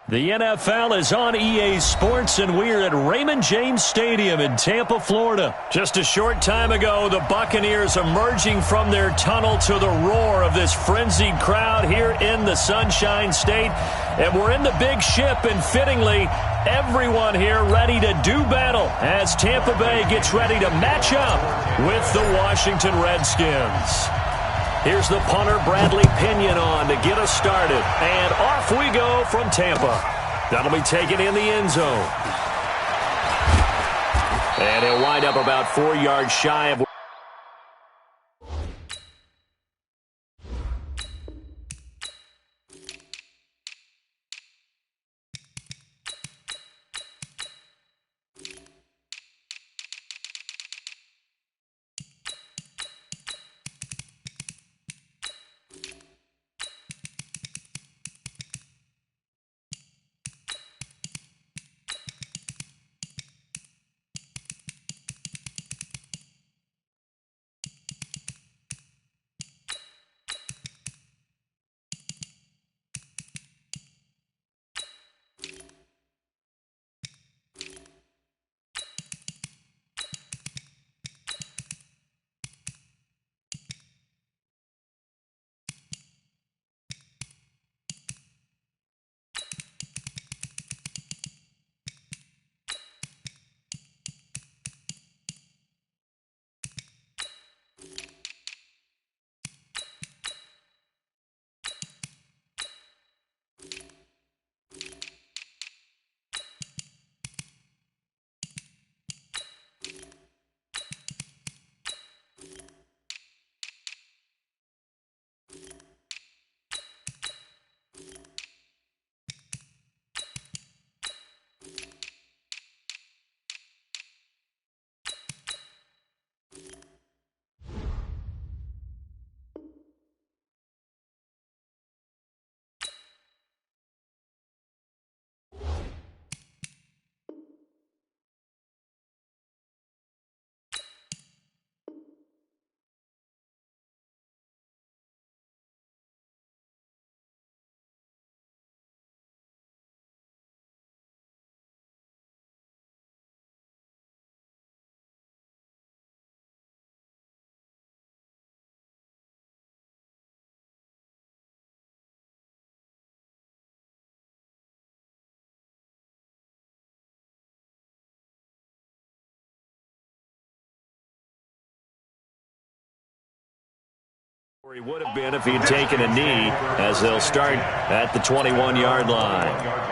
The NFL is on EA Sports, and we're at Raymond James Stadium in Tampa, Florida. Just a short time ago, the Buccaneers emerging from their tunnel to the roar of this frenzied crowd here in the Sunshine State. And we're in the big ship, and fittingly, everyone here ready to do battle as Tampa Bay gets ready to match up with the Washington Redskins. Here's the punter, Bradley Pinion, on to get us started. And off we go from Tampa. That'll be taken in the end zone. And he'll wind up about 4 yards shy of... He would have been if he had taken a knee, as they'll start at the 21-yard line.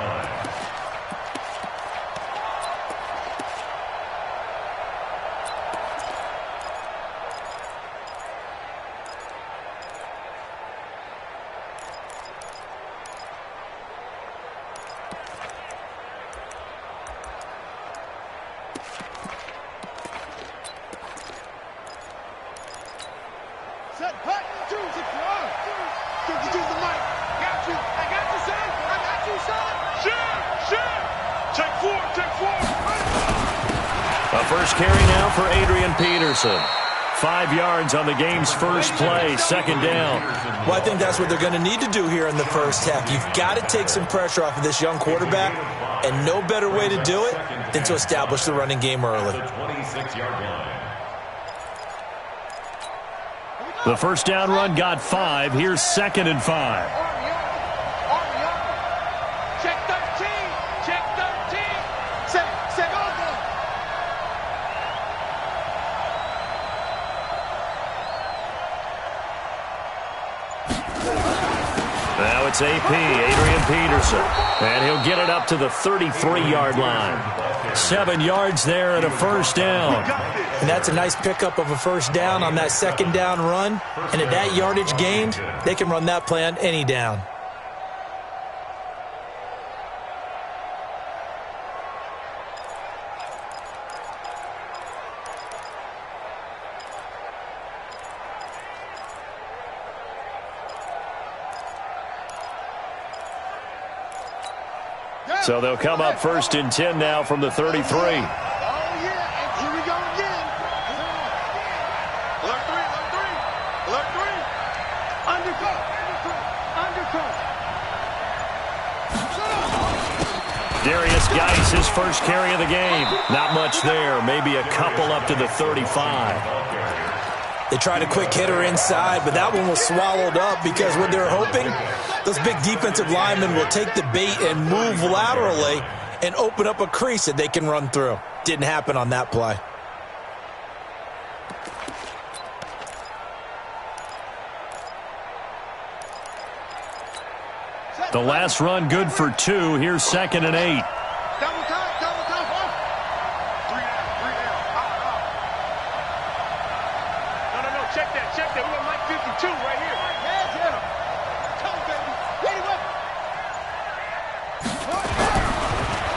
First carry now for Adrian Peterson. 5 yards on the game's first play, second down. Well, I think that's what they're going to need to do here in the first half. You've got to take some pressure off of this young quarterback, and no better way to do it than to establish the running game early. The first down run got 5. Here's 2nd and 5. Now it's AP, Adrian Peterson, and he'll get it up to the 33-yard line. 7 yards there and a first down. And that's a nice pickup of a first down on that second down run. And at that yardage gained, they can run that play on any down. So they'll come up 1st and 10 now from the 33. Oh, yeah, and here we go again. Alert 3, alert 3, alert 3. Undercut, undercut, undercut. Darius Geis, his first carry of the game. Not much there. Maybe a couple up to the 35. They tried a quick hitter inside, but that one was swallowed up because what they're hoping, those big defensive linemen will take the bait and move laterally and open up a crease that they can run through. Didn't happen on that play. The last run good for 2. Here's 2nd and 8. Double time, double time. Three down. No, check that. We got Mike 52 right here. Hands him. Come, baby. Ready, weapon.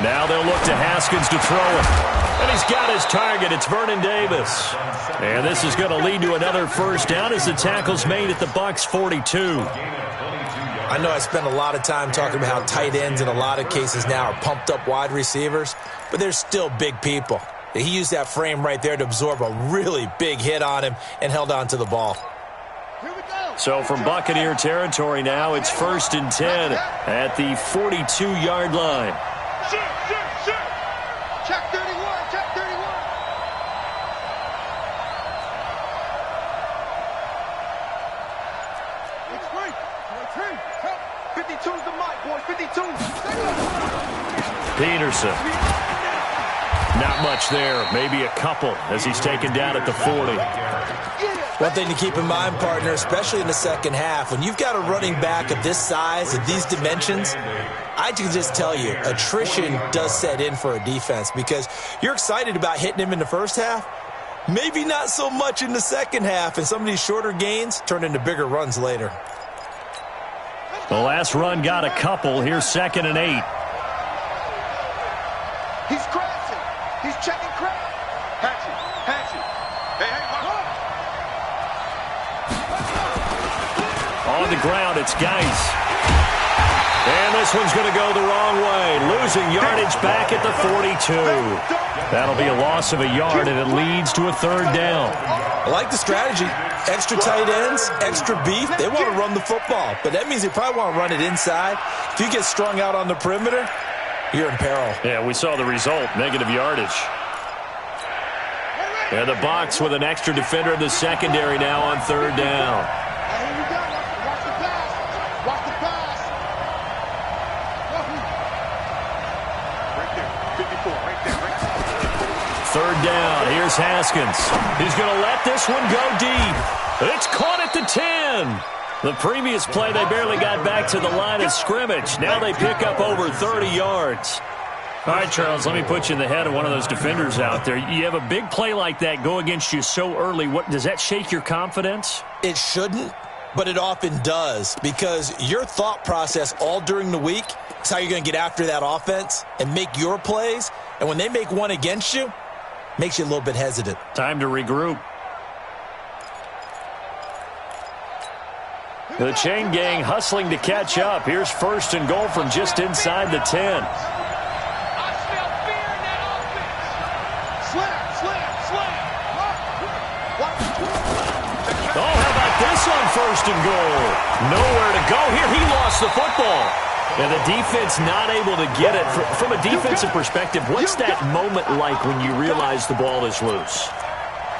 Now they'll look to Haskins to throw it. And he's got his target. It's Vernon Davis. And this is going to lead to another first down as the tackle's made at the Bucs 42. I know I spent a lot of time talking about how tight ends in a lot of cases now are pumped up wide receivers, but they're still big people. He used that frame right there to absorb a really big hit on him and held on to the ball. Here we go. So from Buccaneer territory now, it's 1st and 10 at the 42-yard line. Shoot. Check 31. It's free. 52's the mic, boys. 52. Peterson. Not much there. Maybe a couple as he's taken down at the 40. One thing to keep in mind, partner, especially in the second half, when you've got a running back of this size, of these dimensions, I can just tell you, attrition does set in for a defense because you're excited about hitting him in the first half. Maybe not so much in the second half, and some of these shorter gains turn into bigger runs later. The last run got a couple. Here's 2nd and 8. He's crashing. He's checking crash. Hatchet. Hey, On the ground, it's Geis. And this one's going to go the wrong way. Losing yardage back at the 42. That'll be a loss of a yard, and it leads to a 3rd down. I like the strategy. Extra tight ends, extra beef. They want to run the football, but that means they probably want to run it inside. If you get strung out on the perimeter, you're in peril. Yeah, we saw the result, negative yardage. And the Bucs with an extra defender in the secondary now on 3rd down. here we go. Watch the pass. Right there. 54. Right there. 3rd down. Here's Haskins. He's going to let this one go deep. It's caught at the 10. The previous play, they barely got back to the line of scrimmage. Now they pick up over 30 yards. All right, Charles, let me put you in the head of one of those defenders out there. You have a big play like that go against you so early. What does that shake your confidence? It shouldn't, but it often does because your thought process all during the week is how you're going to get after that offense and make your plays. And when they make one against you, makes you a little bit hesitant. Time to regroup. The chain gang hustling to catch up. Here's 1st and goal from just inside the 10. I smell fear in that offense. Slam. Oh, how about this on 1st and goal? Nowhere to go here. He lost the football. And the defense not able to get it. From a defensive perspective, what's that moment like when you realize the ball is loose?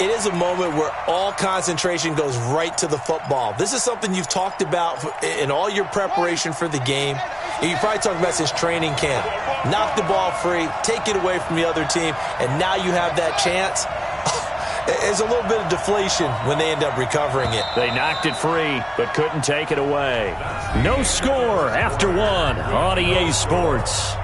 It is a moment where all concentration goes right to the football. This is something you've talked about in all your preparation for the game. And you probably talked about since training camp. Knock the ball free, take it away from the other team, and now you have that chance. There's a little bit of deflation when they end up recovering it. They knocked it free, but couldn't take it away. No score after 1 on EA Sports.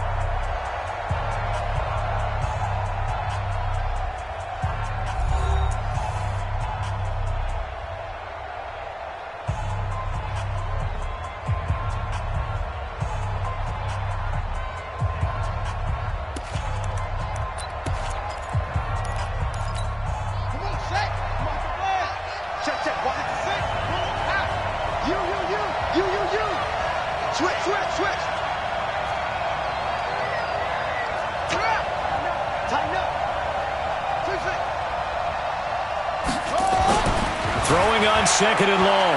Throwing on 2nd and long.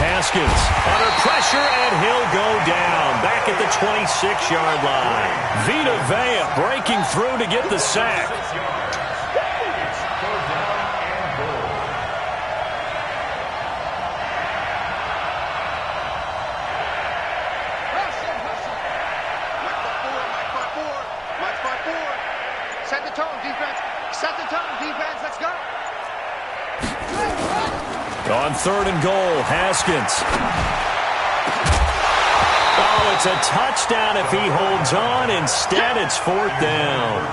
Haskins under pressure, and he'll go down. Back at the 26-yard line. Vita Vea breaking through to get the sack. Set the tone, defense. Set the tone, defense. Let's go. On 3rd and goal, Haskins. Oh, it's a touchdown if he holds on. Instead, it's 4th down.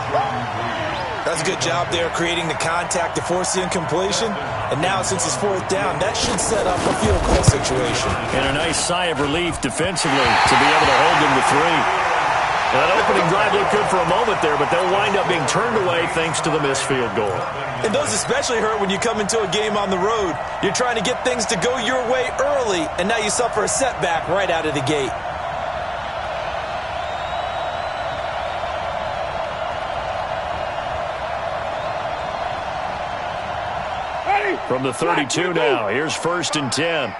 That's a good job there creating the contact to force the incompletion. And now, since it's 4th down, that should set up a field goal situation. And a nice sigh of relief defensively to be able to hold him to 3. That opening drive looked good for a moment there, but they'll wind up being turned away thanks to the missed field goal. And those especially hurt when you come into a game on the road. You're trying to get things to go your way early, and now you suffer a setback right out of the gate. From the 32 now, here's 1st and 10.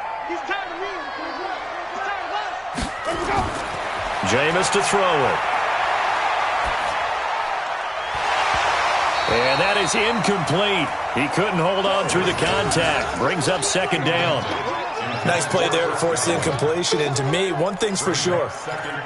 Jameis to throw it. And that is incomplete. He couldn't hold on through the contact. Brings up 2nd down. Nice play there to force the incompletion. And to me, one thing's for sure.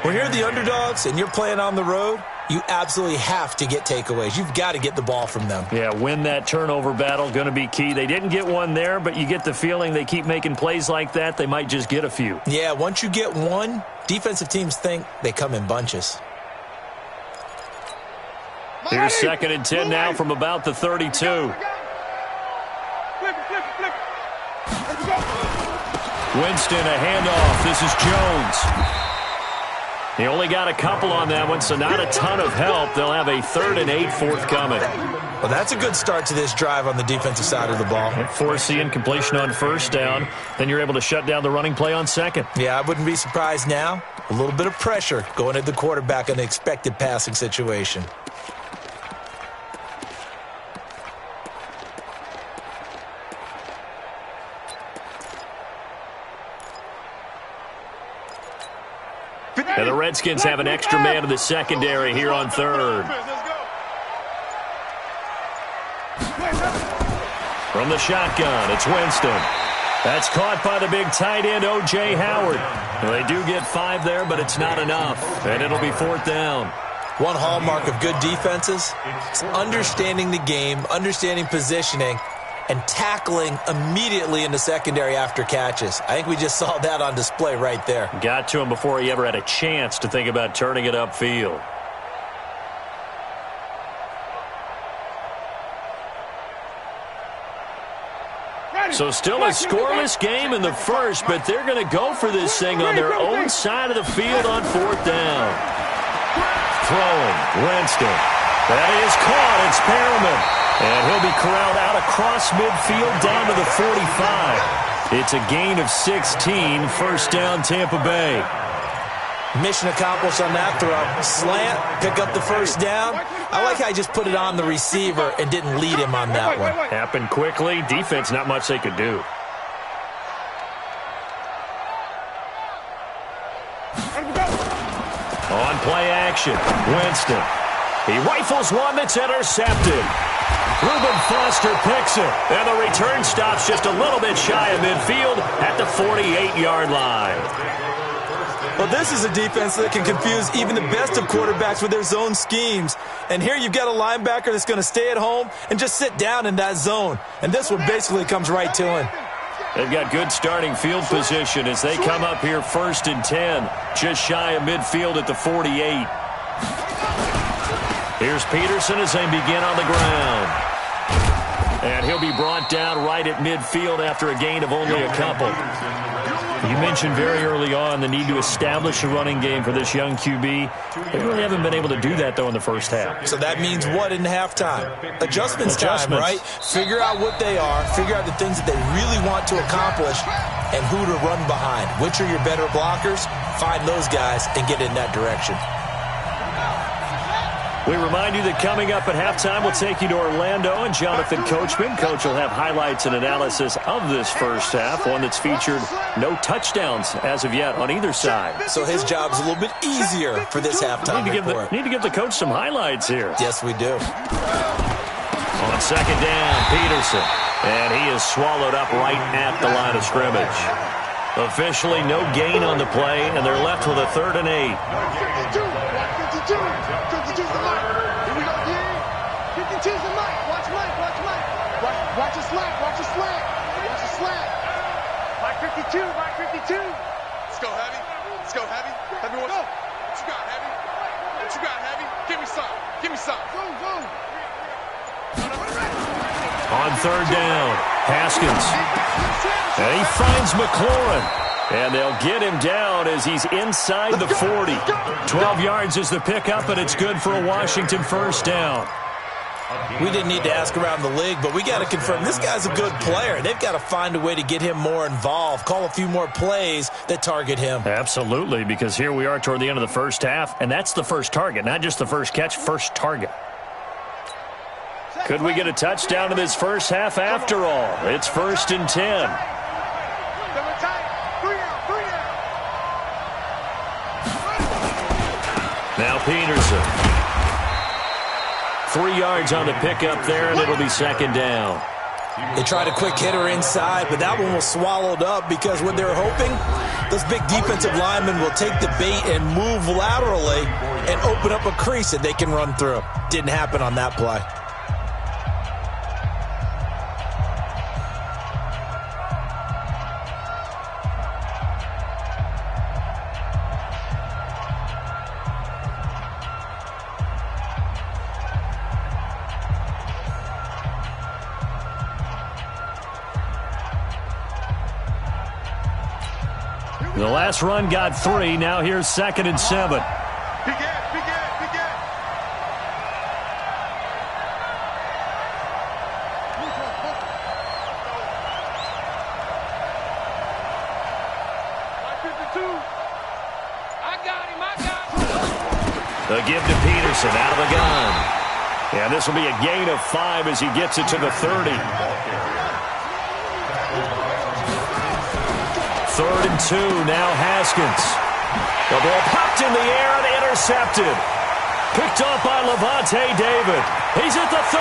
When you're the underdogs and you're playing on the road, you absolutely have to get takeaways. You've got to get the ball from them. Yeah, win that turnover battle, going to be key. They didn't get one there, but you get the feeling they keep making plays like that, they might just get a few. Yeah, once you get one, defensive teams think they come in bunches. Here's 2nd and 10 now from about the 32. Winston, a handoff. This is Jones. He only got a couple on that one, so not a ton of help. They'll have a 3rd and 8 forthcoming. Well, that's a good start to this drive on the defensive side of the ball. Force the incompletion on 1st down. Then you're able to shut down the running play on 2nd. Yeah, I wouldn't be surprised now. A little bit of pressure going at the quarterback in an expected passing situation. And the Redskins have an extra man in the secondary here on 3rd. From the shotgun, it's Winston. That's caught by the big tight end, O.J. Howard. Well, they do get 5 there, but it's not enough. And it'll be 4th down. One hallmark of good defenses is understanding the game, understanding positioning, and tackling immediately in the secondary after catches. I think we just saw that on display right there. Got to him before he ever had a chance to think about turning it upfield. So still a scoreless game in the first, but they're going to go for this thing on their own side of the field on 4th down. Throwing, Winston. That is caught. It's Perriman. And he'll be corralled out across midfield down to the 45. It's a gain of 16, 1st down Tampa Bay. Mission accomplished on that throw. Slant, pick up the 1st down. I like how he just put it on the receiver and didn't lead him on that one. Happened quickly. Defense, not much they could do. On play action, Winston. He rifles one that's intercepted. Reuben Foster picks it, and the return stops just a little bit shy of midfield at the 48-yard line. Well, this is a defense that can confuse even the best of quarterbacks with their zone schemes. And here you've got a linebacker that's going to stay at home and just sit down in that zone. And this one basically comes right to him. They've got good starting field position as they come up here 1st and 10, just shy of midfield at the 48. Here's Peterson as they begin on the ground. And he'll be brought down right at midfield after a gain of only a couple. You mentioned very early on the need to establish a running game for this young QB. They really haven't been able to do that, though, in the first half. So that means what in halftime? Adjustments time, right? Figure out what they are, figure out the things that they really want to accomplish, and who to run behind. Which are your better blockers? Find those guys and get in that direction. We remind you that coming up at halftime, we'll take you to Orlando and Jonathan Coachman. Coach will have highlights and analysis of this first half, one that's featured no touchdowns as of yet on either side. So his job's a little bit easier for this halftime report. Need to give the coach some highlights here. Yes, we do. On second down, Peterson. And he is swallowed up right at the line of scrimmage. Officially no gain on the play, and they're left with a 3rd and 8. 52's the mic. Here we go, D. 52's the mic. Watch Mike. Watch your slack. Watch your slack. Mike 52. Let's go, Heavy. Heavy, what you got, Heavy? Give me some. Go. On 3rd down, Haskins. And he finds McLaurin. And they'll get him down as he's inside the 40. 12 yards is the pickup, and it's good for a Washington 1st down. We didn't need to ask around the league, but we got to confirm this guy's a good player. They've got to find a way to get him more involved, call a few more plays that target him. Absolutely, because here we are toward the end of the first half, and that's the first target, not just the first catch, first target. Could we get a touchdown in this first half after all? It's 1st and 10. Now Peterson. 3 yards on the pickup there, and it'll be 2nd down. They tried a quick hitter inside, but that one was swallowed up because what they're hoping, those big defensive linemen will take the bait and move laterally and open up a crease that they can run through. Didn't happen on that play. The last run got 3. Now here's 2nd and 7. Big Ed. I got him. The give to Peterson out of the gun. And this will be a gain of 5 as he gets it to the 30. 3rd and 2, now Haskins. The ball popped in the air and intercepted. Picked off by Levante David. He's at the 30,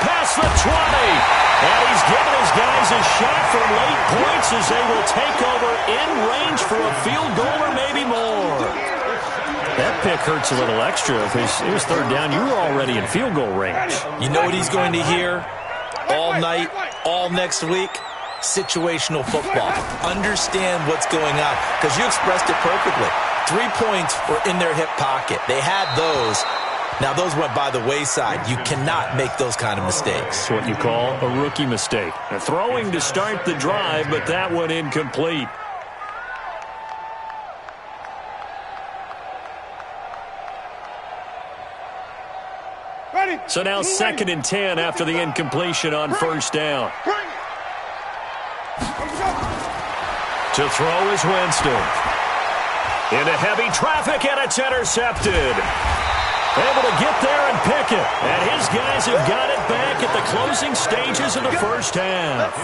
past the 20. And he's given his guys a shot for late points as they will take over in range for a field goal or maybe more. That pick hurts a little extra because it was 3rd down. You were already in field goal range. You know what he's going to hear all night, all next week? Situational football. Understand what's going on, because you expressed it perfectly. 3 points were in their hip pocket. They had those. Now, those went by the wayside. You cannot make those kind of mistakes. It's what you call a rookie mistake. A throwing to start the drive, but that one incomplete. Ready. So now 2nd and 10 after the incompletion on 1st down. To throw is Winston. Into heavy traffic, and it's intercepted. Able to get there and pick it. And his guys have got it back at the closing stages of the first half.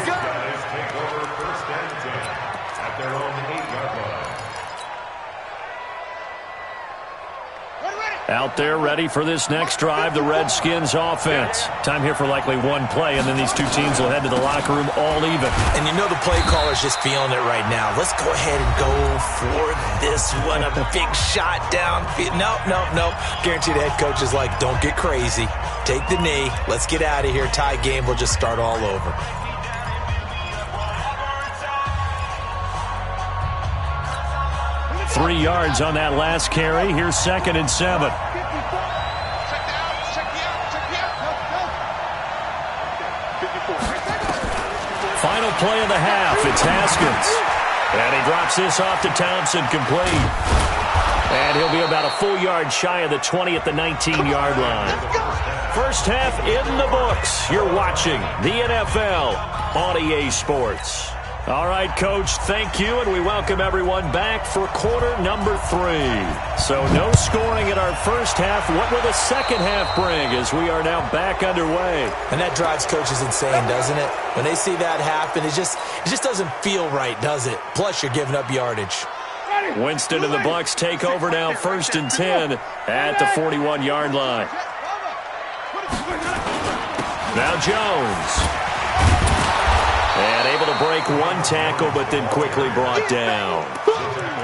Out there ready for this next drive, the Redskins offense. Time here for likely one play, and then these two teams will head to the locker room all even. And you know the play caller's just feeling it right now. Let's go ahead and go for this one. A big shot down. Nope. Guaranteed the head coach is like, don't get crazy. Take the knee. Let's get out of here. Tie game. We'll just start all over. Three yards on that last carry. Here's 2nd and 7. Final play of the half. It's Haskins. And he drops this off to Thompson, complete. And he'll be about a full yard shy of the 20 at the 19-yard line. First half in the books. You're watching the NFL on EA Sports. All right, Coach, thank you, and we welcome everyone back for quarter number 3. So no scoring in our first half. What will the second half bring as we are now back underway? And that drives coaches insane, doesn't it? When they see that happen, it just doesn't feel right, does it? Plus, you're giving up yardage. Winston and the Bucs take over now, 1st and 10 at the 41-yard line. Now Jones. And able to break one tackle, but then quickly brought down.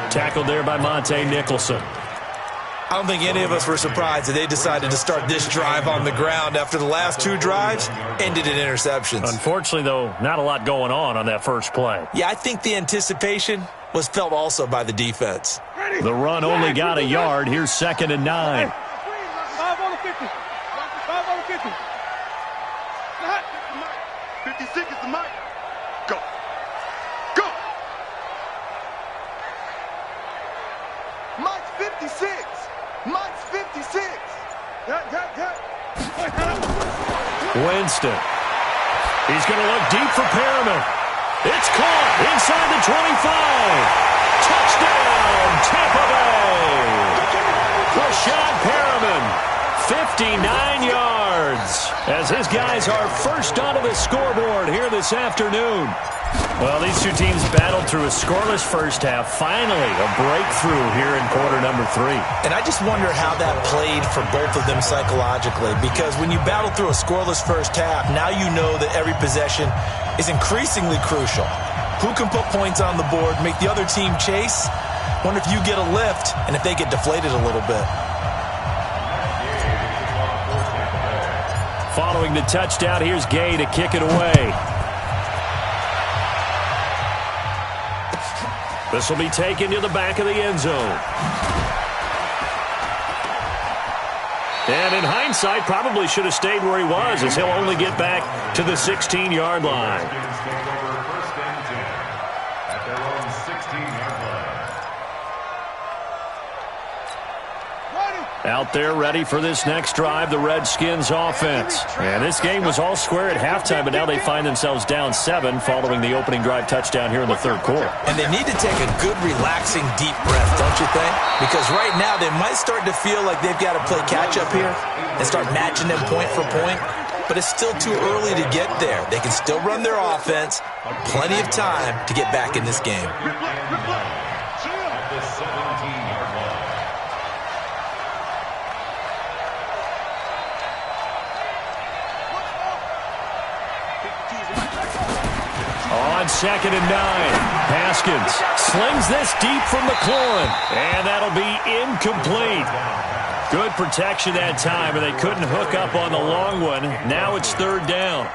Tackled there by Monte Nicholson. I don't think any of us were surprised that they decided to start this drive on the ground after the last 2 drives ended in interceptions. Unfortunately, though, not a lot going on that first play. Yeah, I think the anticipation was felt also by the defense. The run only got a yard. Here's 2nd and 9. 5 on the 50. 5 on the 50. 56 is the mic. Go. Go. Mike's 56. Mike's 56. Winston. He's going to look deep for Perriman. It's caught inside the 25. Touchdown, Tampa Bay. Rashad Perriman, 59 yards. As his guys are first onto the scoreboard here this afternoon. Well, these two teams battled through a scoreless first half. Finally, a breakthrough here in quarter number 3. And I just wonder how that played for both of them psychologically. Because when you battle through a scoreless first half, now you know that every possession is increasingly crucial. Who can put points on the board, make the other team chase? Wonder if you get a lift and if they get deflated a little bit. Following the touchdown, here's Gay to kick it away. This will be taken to the back of the end zone. And in hindsight, probably should have stayed where he was, as he'll only get back to the 16-yard line. Out there ready for this next drive, the Redskins offense. And this game was all square at halftime, but now they find themselves down 7 following the opening drive touchdown here in the third quarter. And they need to take a good, relaxing, deep breath, don't you think? Because right now they might start to feel like they've got to play catch-up here and start matching them point for point. But it's still too early to get there. They can still run their offense. Plenty of time to get back in this game. On 2nd and 9, Haskins slings this deep from McLaurin, and that'll be incomplete. Good protection that time, and they couldn't hook up on the long one. Now it's 3rd down.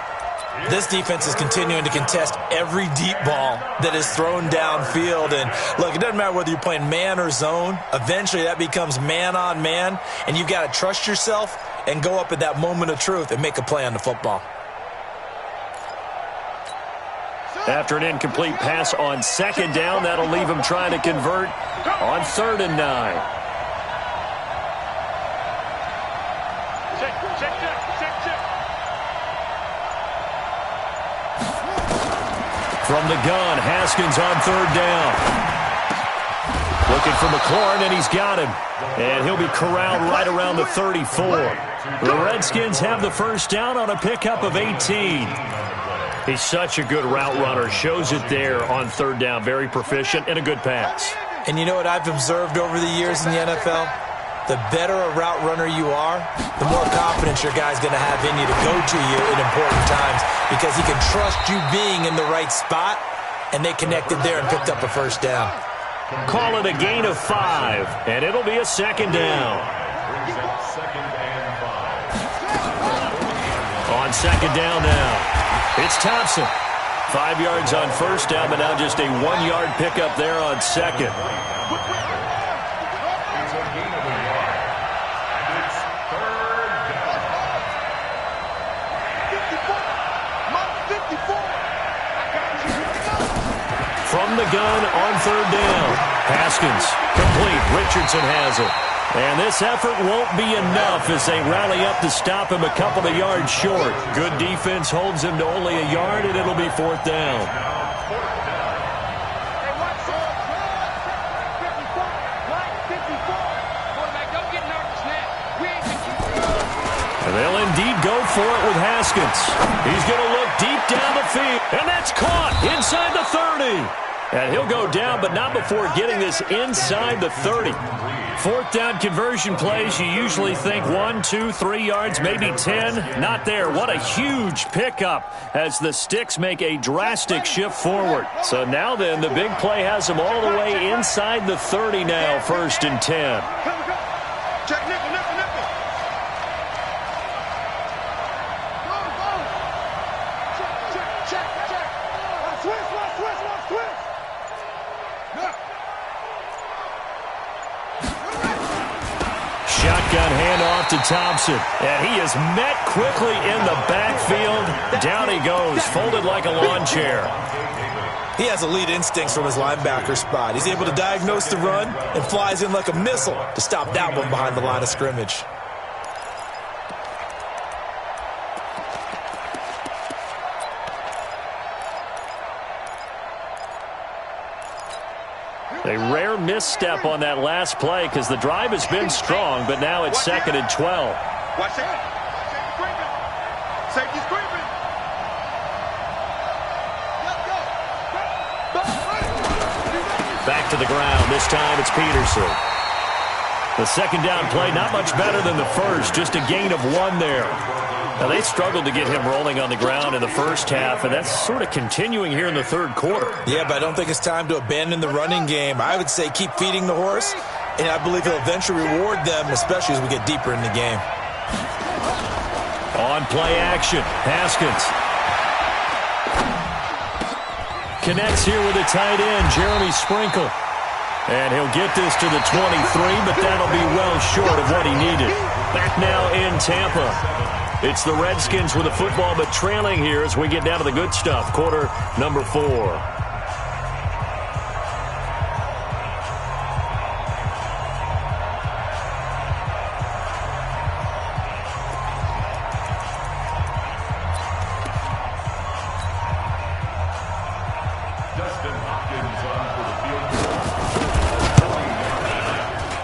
This defense is continuing to contest every deep ball that is thrown downfield. And look, it doesn't matter whether you're playing man or zone. Eventually that becomes man on man, and you've got to trust yourself and go up at that moment of truth and make a play on the football. After an incomplete pass on 2nd down, that'll leave him trying to convert on 3rd and 9. From the gun, Haskins on 3rd down. Looking for McLaurin, and he's got him. And he'll be corralled right around the 34. The Redskins have the first down on a pickup of 18. He's such a good route runner. Shows it there on 3rd down. Very proficient and a good pass. And you know what I've observed over the years in the NFL? The better a route runner you are, the more confidence your guy's going to have in you to go to you in important times because he can trust you being in the right spot, and they connected there and picked up a first down. Call it a gain of 5, and it'll be a 2nd down. On 2nd down now, it's Thompson. 5 yards on 1st down, but now just a 1-yard pickup there on 2nd. From the gun on 3rd down. Haskins complete. Richardson has it. And this effort won't be enough as they rally up to stop him a couple of yards short. Good defense holds him to only a yard, and it'll be 4th down. indeed go for it with Haskins. He's going to look deep down the field, and that's caught inside the 30. And he'll go down, but not before getting this inside the 30. Fourth down conversion plays, you usually think 1, 2, 3 yards, maybe 10. Not there. What a huge pickup as the Sticks make a drastic shift forward. So now then, the big play has them all the way inside the 30 now, 1st and 10. Check nickel, nickel, nickel. Go, go. Check. Switch. Shotgun handoff to Thompson. And he is met quickly in the backfield. Down he goes, folded like a lawn chair. He has elite instincts from his linebacker spot. He's able to diagnose the run and flies in like a missile to stop that one behind the line of scrimmage. A rare misstep on that last play because the drive has been strong, but now it's 2nd and 12. Watch it. Safety's creeping. Back to the ground. This time it's Peterson. The second down play, not much better than the first, just a gain of 1 there. Now, they struggled to get him rolling on the ground in the first half, and that's sort of continuing here in the third quarter. Yeah, but I don't think it's time to abandon the running game. I would say keep feeding the horse, and I believe he'll eventually reward them, especially as we get deeper in the game. On play action, Haskins. Connects here with a tight end, Jeremy Sprinkle. And he'll get this to the 23, but that'll be well short of what he needed. Back now in Tampa. It's the Redskins with the football, but trailing here as we get down to the good stuff. Quarter number 4.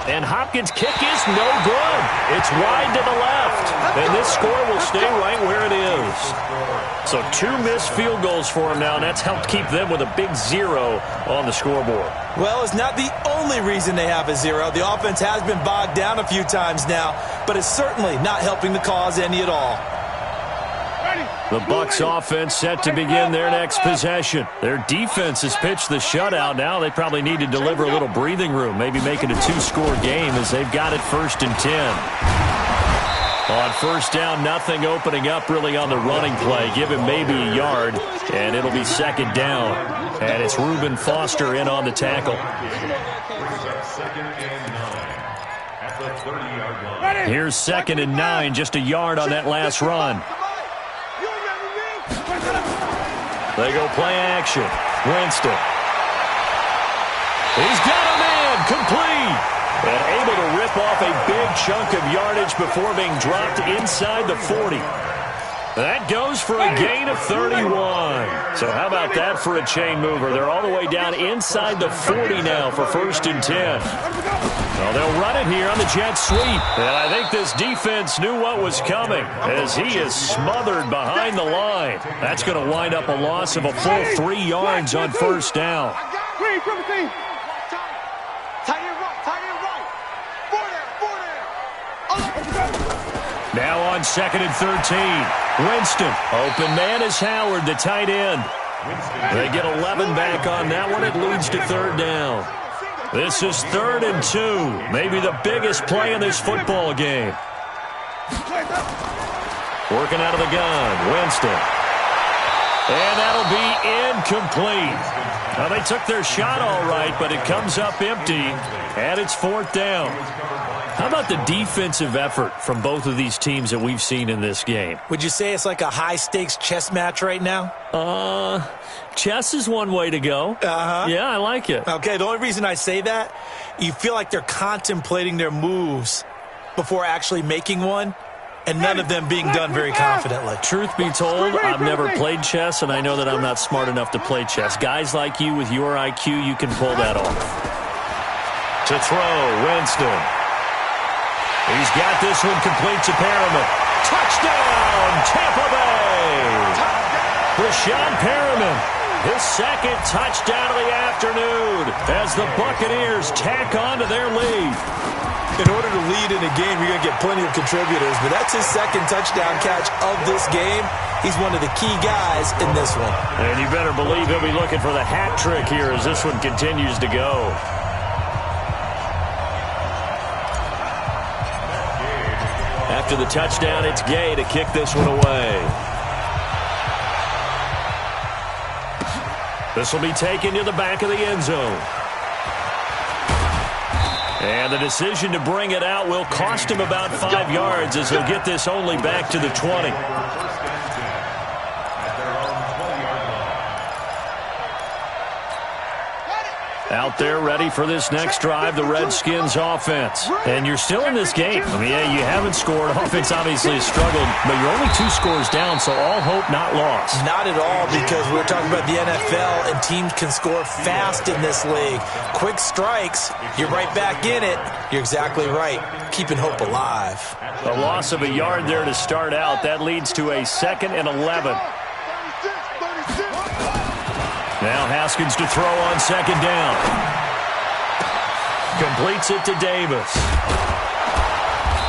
And Hopkins' kick is no good. It's wide to the left. And this score will stay right where it is. So 2 missed field goals for him now, and that's helped keep them with a big 0 on the scoreboard. Well, it's not the only reason they have a 0. The offense has been bogged down a few times now, but it's certainly not helping the cause any at all. The Bucs offense set to begin their next possession. Their defense has pitched the shutout. Now they probably need to deliver a little breathing room, maybe make it a 2-score game as they've got it 1st and 10. On 1st down, nothing opening up really on the running play. Give him maybe a yard, and it'll be 2nd down. And it's Reuben Foster in on the tackle. Here's 2nd and 9, just a yard on that last run. They go play action. Winston. He's got a man, complete. And able to rip off a big chunk of yardage before being dropped inside the 40. That goes for a gain of 31. So how about that for a chain mover? They're all the way down inside the 40 now for 1st and 10. Well, they'll run it here on the jet sweep. And I think this defense knew what was coming as he is smothered behind the line. That's going to wind up a loss of a full 3 yards on 1st down. Now on 2nd and 13. Winston. Open man is Howard, the tight end. They get 11 back on that one. It leads to 3rd down. This is 3rd and 2. Maybe the biggest play in this football game. Working out of the gun. Winston. And that'll be incomplete. Now, they took their shot all right, but it comes up empty, and it's 4th down. How about the defensive effort from both of these teams that we've seen in this game? Would you say it's like a high-stakes chess match right now? Chess is one way to go. Yeah, I like it. Okay, the only reason I say that, you feel like they're contemplating their moves before actually making one, and none of them being done very confidently. Truth be told, I've never played chess, and I know that I'm not smart enough to play chess. Guys like you with your IQ, you can pull that off. To throw, Winston. He's got this one complete to Perriman. Touchdown, Tampa Bay! Breshad Perriman, his second touchdown of the afternoon as the Buccaneers tack on to their lead. In order to lead in a game, you're going to get plenty of contributors, but that's his second touchdown catch of this game. He's one of the key guys in this one. And you better believe he'll be looking for the hat trick here as this one continues to go. After the touchdown, it's Gay to kick this one away. This will be taken to the back of the end zone. And the decision to bring it out will cost him about 5 yards as he'll get this only back to the 20. Out there ready for this next drive, the Redskins offense. And you're still in this game. I mean, yeah, you haven't scored. Offense obviously has struggled, but you're only 2 scores down, so all hope not lost. Not at all, because we're talking about the NFL, and teams can score fast in this league. Quick strikes, you're right back in it. You're exactly right. Keeping hope alive. A loss of a yard there to start out. That leads to a 2nd and 11. Now Haskins to throw on 2nd down. Completes it to Davis.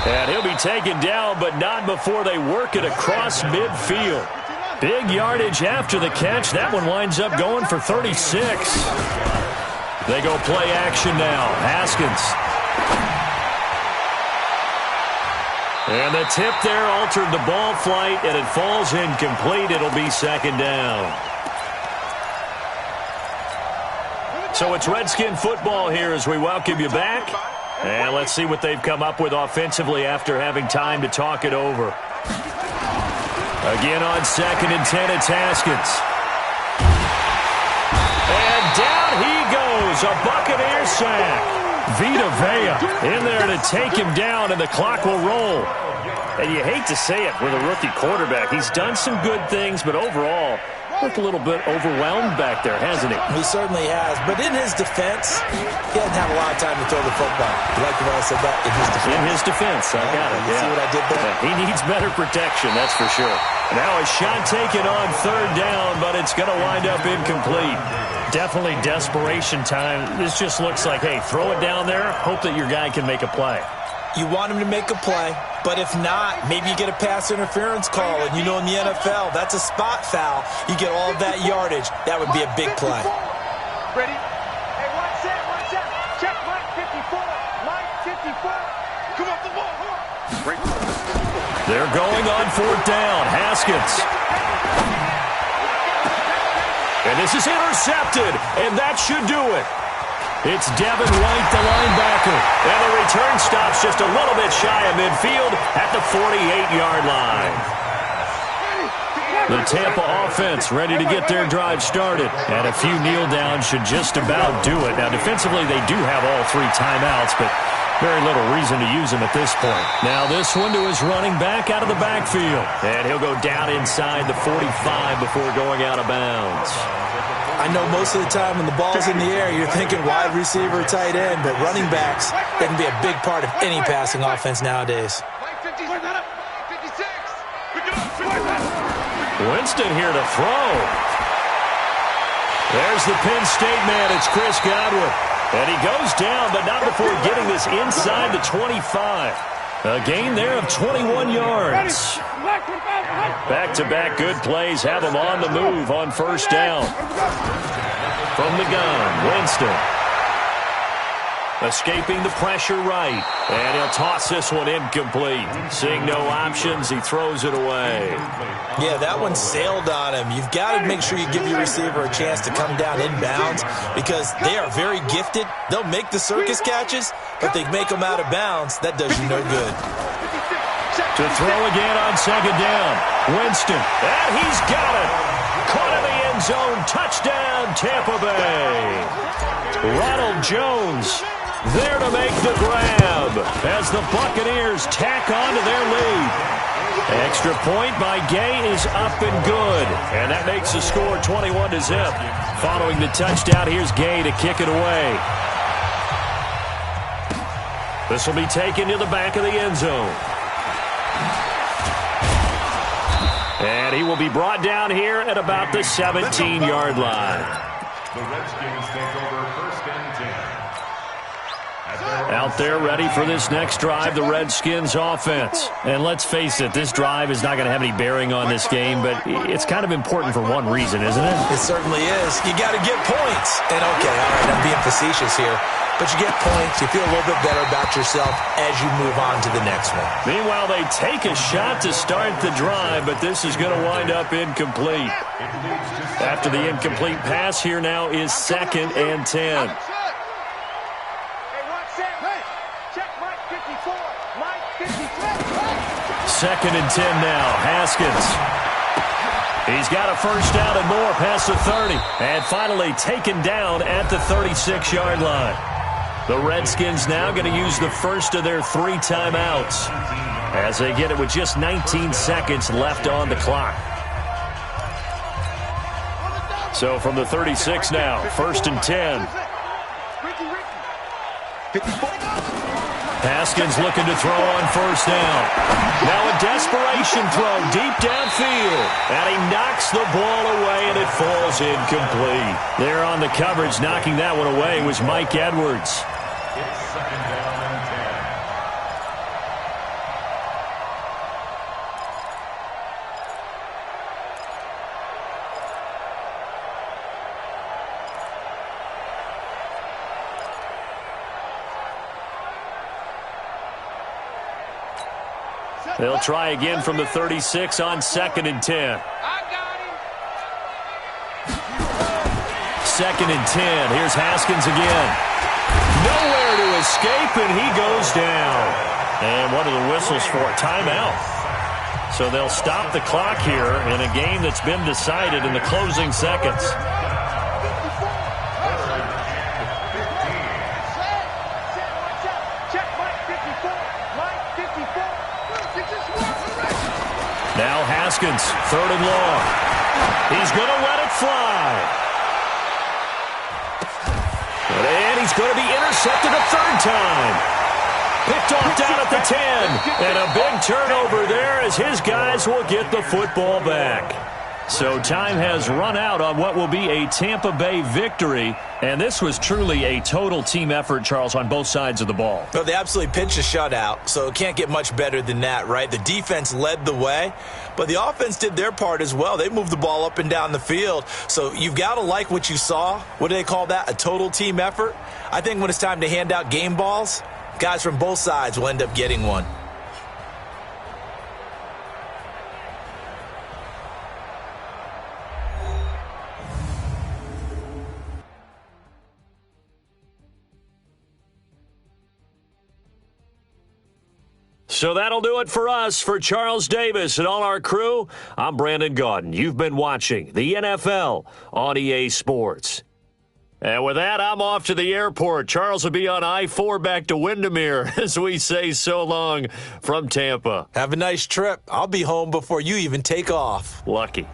And he'll be taken down, but not before they work it across midfield. Big yardage after the catch. That one winds up going for 36. They go play action now. Haskins. And the tip there altered the ball flight, and it falls incomplete. It'll be 2nd down. So it's Redskin football here as we welcome you back. And let's see what they've come up with offensively after having time to talk it over. Again on 2nd and 10, it's Haskins. And down he goes, a Buccaneer sack. Vita Vea in there to take him down, and the clock will roll. And you hate to say it with a rookie quarterback. He's done some good things, but overall, looked a little bit overwhelmed back there, hasn't he? He certainly has. But in his defense, he hasn't had a lot of time to throw the football. You like the way I said that? In his defense. In his defense. I got it. You see what I did there? Yeah, he needs better protection, that's for sure. Now a shot taken on 3rd down, but it's going to wind up incomplete. Definitely desperation time. This just looks like, hey, throw it down there, hope that your guy can make a play. You want him to make a play, but if not, maybe you get a pass interference call, and you know in the NFL, that's a spot foul. You get all of that yardage. That would be a big play. Ready? Hey, watch that. Check Mike 54. Mike 54. Come off the ball. They're going on 4th down. Haskins. And this is intercepted, and that should do it. It's Devin White, the linebacker. And the return stops just a little bit shy of midfield at the 48-yard line. The Tampa offense ready to get their drive started. And a few kneel downs should just about do it. Now, defensively, they do have all 3 timeouts, but very little reason to use them at this point. Now, this one to his running back out of the backfield. And he'll go down inside the 45 before going out of bounds. I know most of the time when the ball's in the air, you're thinking wide receiver, tight end, but running backs, they can be a big part of any passing offense nowadays. Winston here to throw. There's the Penn State man. It's Chris Godwin. And he goes down, but not before getting this inside the 25. A gain there of 21 yards. Back-to-back good plays have him on the move on 1st down. From the gun, Winston. Escaping the pressure right. And he'll toss this one incomplete. Seeing no options, he throws it away. Yeah, that one sailed on him. You've got to make sure you give your receiver a chance to come down inbounds because they are very gifted. They'll make the circus catches, but they make them out of bounds. That does you no good. To throw again on 2nd down. Winston. And he's got it. Caught in the end zone. Touchdown, Tampa Bay. Ronald Jones there to make the grab as the Buccaneers tack on to their lead. Extra point by Gay is up and good. And that makes the score 21-0. Following the touchdown, here's Gay to kick it away. This will be taken to the back of the end zone. And he will be brought down here at about the 17-yard line. The Redskins take over 1st and 10. Out there ready for this next drive, the Redskins offense. And let's face it, this drive is not going to have any bearing on this game, but it's kind of important for one reason, isn't it? It certainly is. You got to get points. And okay, all right, I'm being facetious here. But you get points, you feel a little bit better about yourself as you move on to the next one. Meanwhile, they take a shot to start the drive, but this is going to wind up incomplete. After the incomplete pass, here now is 2nd and 10. Second and 10 now. Haskins. He's got a first down and more past the 30. And finally taken down at the 36-yard line. The Redskins now going to use the first of their 3 timeouts as they get it with just 19 seconds left on the clock. So from the 36 now, 1st and 10. Haskins looking to throw on first down. Now a desperation throw deep downfield. And he knocks the ball away, and it falls incomplete. There on the coverage, knocking that one away, was Mike Edwards. It's 2nd down and 10. They'll try again from the 36 on 2nd and 10. 2nd and 10. Here's Haskins again. Nowhere to escape, and he goes down. And what are the whistles for? Timeout. So they'll stop the clock here in a game that's been decided in the closing seconds. Now Haskins, 3rd and long. He's going to let it fly. And he's going to be intercepted a 3rd time. Picked off down at the 10. And a big turnover there as his guys will get the football back. So time has run out on what will be a Tampa Bay victory. And this was truly a total team effort, Charles, on both sides of the ball. Well, they absolutely pitched a shutout, so it can't get much better than that, right? The defense led the way, but the offense did their part as well. They moved the ball up and down the field. So you've got to like what you saw. What do they call that? A total team effort? I think when it's time to hand out game balls, guys from both sides will end up getting one. So that'll do it for us. For Charles Davis and all our crew, I'm Brandon Gaudin. You've been watching the NFL on EA Sports. And with that, I'm off to the airport. Charles will be on I-4 back to Windermere as we say so long from Tampa. Have a nice trip. I'll be home before you even take off. Lucky.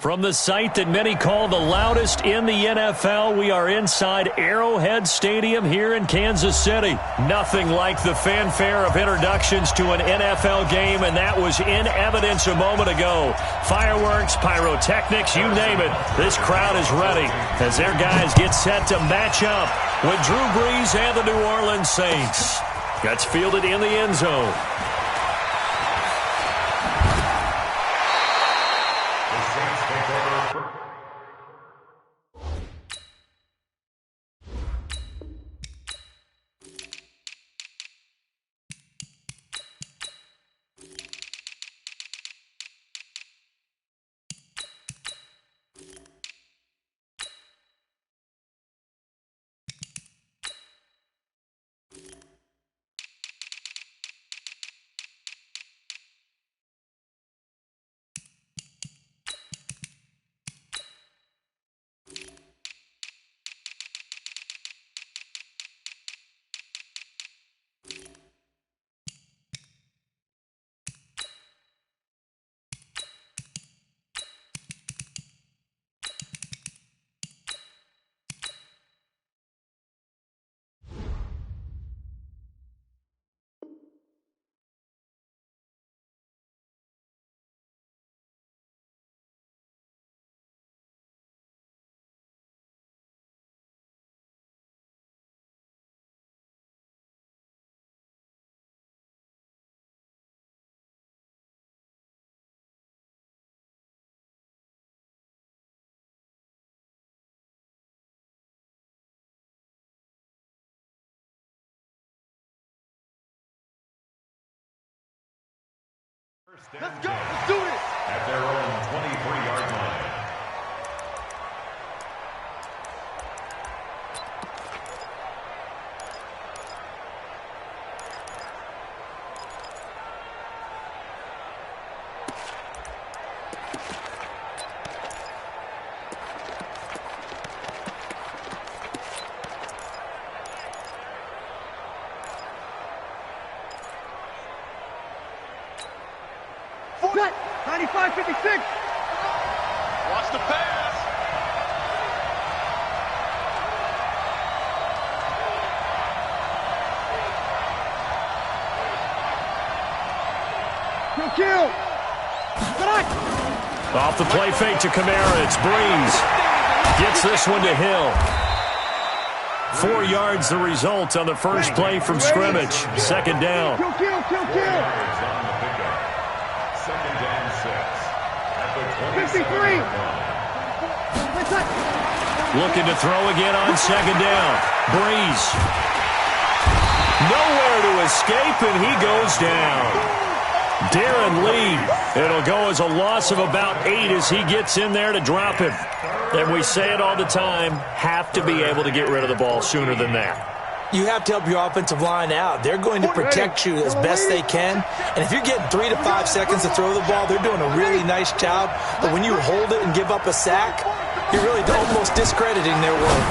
From the site that many call the loudest in the NFL, we are inside Arrowhead Stadium here in Kansas City. Nothing like the fanfare of introductions to an NFL game, and that was in evidence a moment ago. Fireworks, pyrotechnics, you name it. This crowd is ready as their guys get set to match up with Drew Brees and the New Orleans Saints. Gets fielded in the end zone. Let's go. Let's do this. At their own 23-yard line. Set. 95-56. Watch the pass. Kill. Off the play fake to Kamara. It's Brees. Gets this one to Hill. 4 yards the result on the first play from scrimmage. Second down. Kill. Yards on the pickup. Second and 6. At the 53. 27-yard line. Looking to throw again on second down. Brees. Nowhere to escape, and he goes down. Darren Lee. It'll go as a loss of about 8 as he gets in there to drop him. And we say it all the time, have to be able to get rid of the ball sooner than that. You have to help your offensive line out. They're going to protect you as best they can. And if you're getting 3 to 5 seconds to throw the ball, they're doing a really nice job. But when you hold it and give up a sack, you're really almost discrediting their work.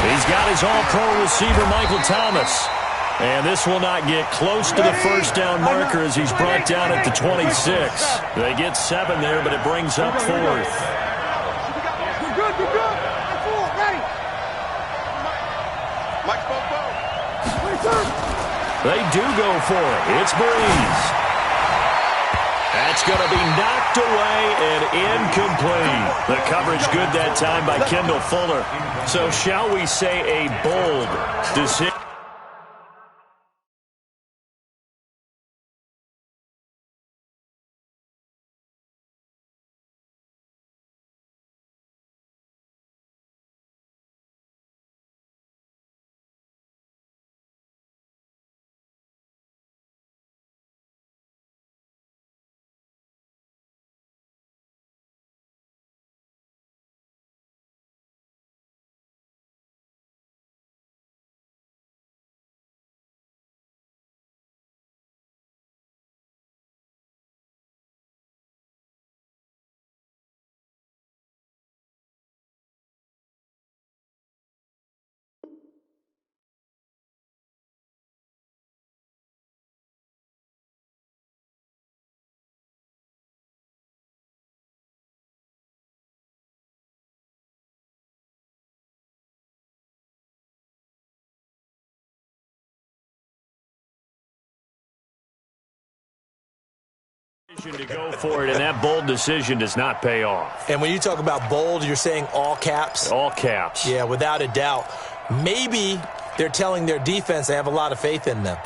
He's got his all-pro receiver, Michael Thomas. And this will not get close to the first down marker as he's brought down at the 26. They get 7 there, but it brings up 4th. You're good. Ready. Mike Bobo. They do go for it. It's Brees. That's going to be knocked away and incomplete. The coverage good that time by Kendall Fuller. So shall we say a bold decision? To go for it, and that bold decision does not pay off. And when you talk about bold, you're saying all caps? All caps. Yeah, without a doubt. Maybe they're telling their defense they have a lot of faith in them.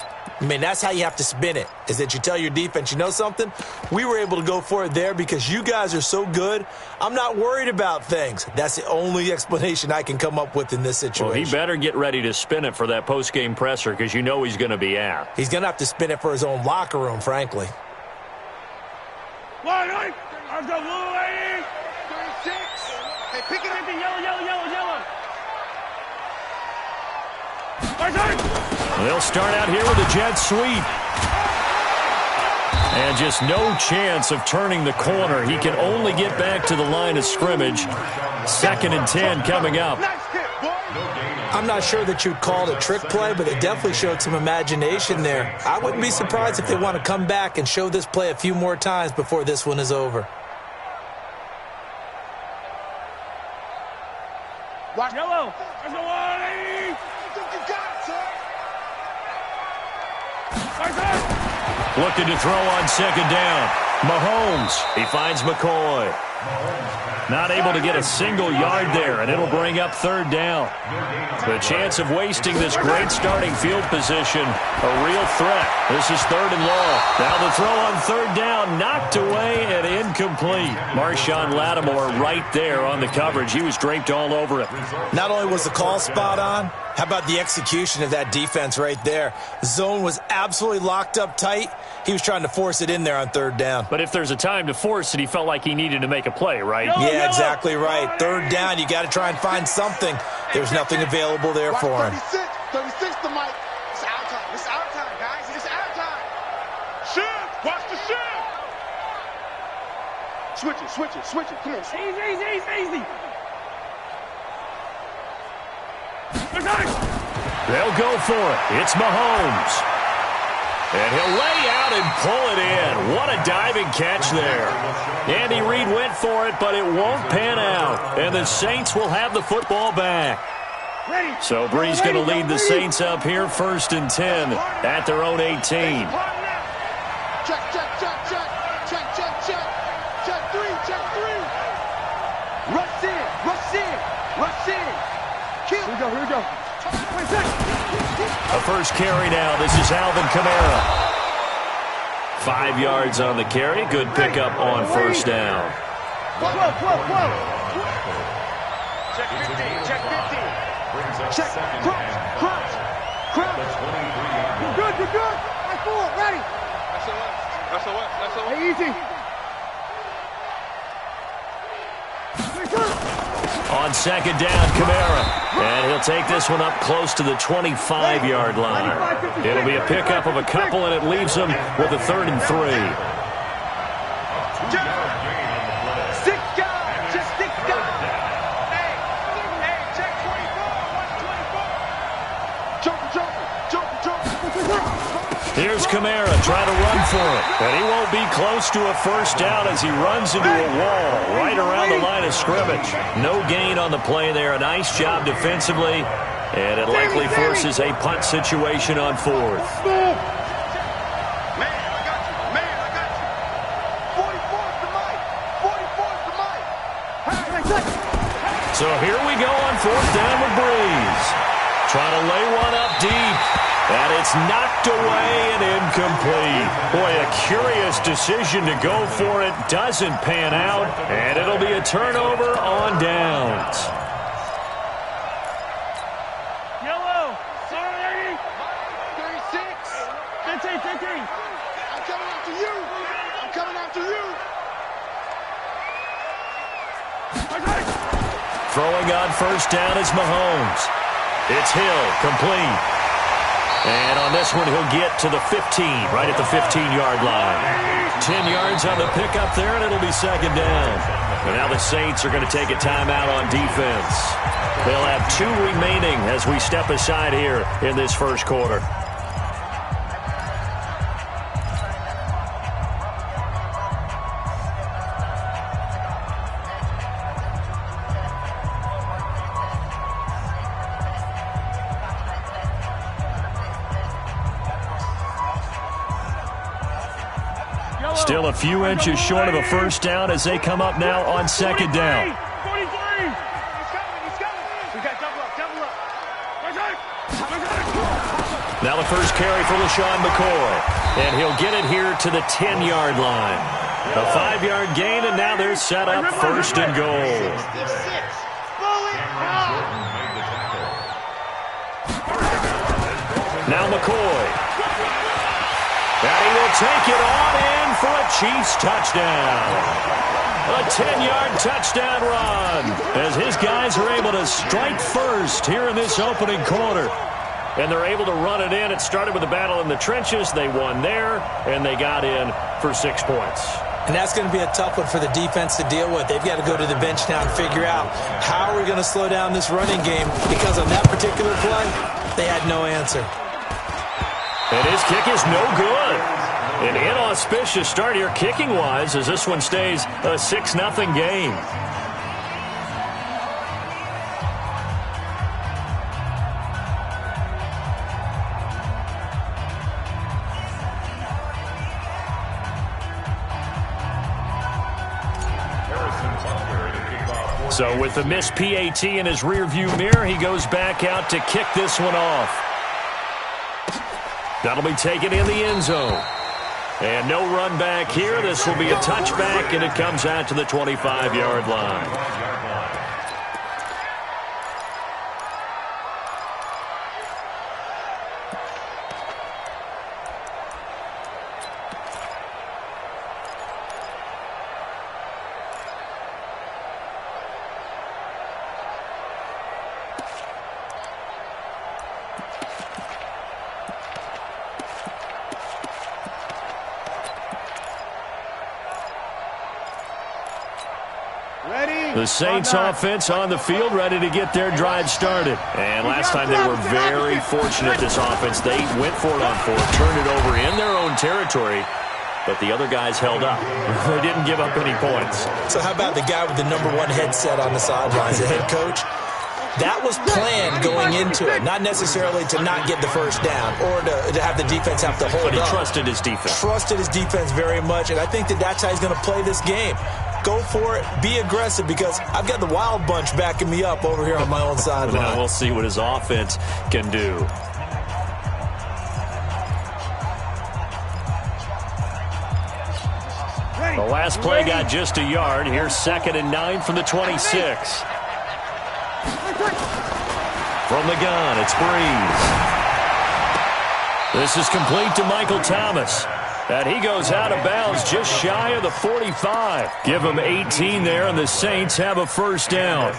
I mean, that's how you have to spin it, is that you tell your defense, you know something? We were able to go for it there because you guys are so good. I'm not worried about things. That's the only explanation I can come up with in this situation. Well, he better get ready to spin it for that post-game presser because you know he's going to be out. He's going to have to spin it for his own locker room, frankly. Line right. I've got little 80. 36. Hey, pick it up. Yellow. They'll start out here with a jet sweep. And just no chance of turning the corner. He can only get back to the line of scrimmage. 2nd and 10 coming up. I'm not sure that you'd call it a trick play, but it definitely showed some imagination there. I wouldn't be surprised if they want to come back and show this play a few more times before this one is over. Watch yellow. There's no 180. You got it, sir. Looking to throw on 2nd down. Mahomes. He finds McCoy. Not able to get a single yard there, and it'll bring up 3rd down. The chance of wasting this great starting field position, a real threat. This is 3rd and long. Now the throw on 3rd down, knocked away and incomplete. Marshawn Lattimore right there on the coverage. He was draped all over it. Not only was the call spot on, how about the execution of that defense right there? Zone was absolutely locked up tight. He was trying to force it in there on 3rd down. But if there's a time to force it, he felt like he needed to make a play, right? Yeah, exactly right. 3rd down, you got to try and find something. There's nothing available there for him. 36 to Mike. It's our time. It's our time, guys. It's our time. Shift. Watch the shift. Switch it. Come on. Easy. They'll go for it. It's Mahomes. And he'll lay out and pull it in. What a diving catch there. Andy Reid went for it, but it won't pan out. And the Saints will have the football back. So Bree's going to lead the Saints up here 1st and 10 at their own 18. Check. Check 3. Rush in. Kill. Here we go. A first carry now. This is Alvin Kamara. 5 yards on the carry. Good pickup on 1st down. Whoa. Check 15. Check. Crouch. You're good. Right forward. Ready. SOS. Hey, easy. On 2nd down, Kamara. And he'll take this one up close to the 25-yard line. It'll be a pickup of a couple, and it leaves them with a 3rd and 3. Six guys. Hey, check 24. Watch 24. Jump. Here's Kamara trying to run for it. And he won't be close to a 1st down as he runs into a wall right around the line of scrimmage. No gain on the play there. A nice job defensively. And it likely forces a punt situation on 4th. Man, I got you. 44's the mic. So here we go on 4th down with Breeze. Trying to lay one up deep. And it's knocked away and incomplete. Boy, a curious decision to go for it. Doesn't pan out. And it'll be a turnover on downs. Yellow. 36. 15. I'm coming after you. Throwing on 1st down is Mahomes. It's Hill, complete. And on this one, he'll get to the 15, right at the 15-yard line. 10 yards on the pickup there, and it'll be 2nd down. And now the Saints are going to take a timeout on defense. They'll have 2 remaining as we step aside here in this 1st quarter. Still a few inches short of a first down as they come up now on second down. 43. He's coming. We got double up. Now the first carry for LaShawn McCoy. And he'll get it here to the 10-yard line. A 5-yard gain, and now they're set up first and goal. Now McCoy. And he will take it on in for a Chiefs touchdown. A 10-yard touchdown run as his guys are able to strike first here in this opening quarter. And they're able to run it in. It started with a battle in the trenches. They won there, and they got in for 6 points. And that's going to be a tough one for the defense to deal with. They've got to go to the bench now and figure out how are we going to slow down this running game, because on that particular play, they had no answer. And his kick is no good. An inauspicious start here kicking-wise as this one stays a 6-0 game. So with the missed PAT in his rearview mirror, he goes back out to kick this one off. That'll be taken in the end zone. And no run back here. This will be a touchback, and it comes out to the 25-yard line. The Saints offense on the field, ready to get their drive started. And last time they were very fortunate, this offense. They went for it on fourth, turned it over in their own territory, but the other guys held up. They didn't give up any points. So how about the guy with the #1 headset on the sidelines, the head coach? That was planned going into it, not necessarily to not get the first down or to have the defense have to hold up. But he trusted his defense. Trusted his defense very much, and I think that's how he's going to play this game. Go for it. Be aggressive, because I've got the Wild Bunch backing me up over here on my own sideline. Now we'll see what his offense can do. The last play got just a yard. Here's 2nd and 9 from the 26. From the gun, it's Breeze. This is complete to Michael Thomas. And he goes out of bounds just shy of the 45. Give him 18 there, and the Saints have a first down.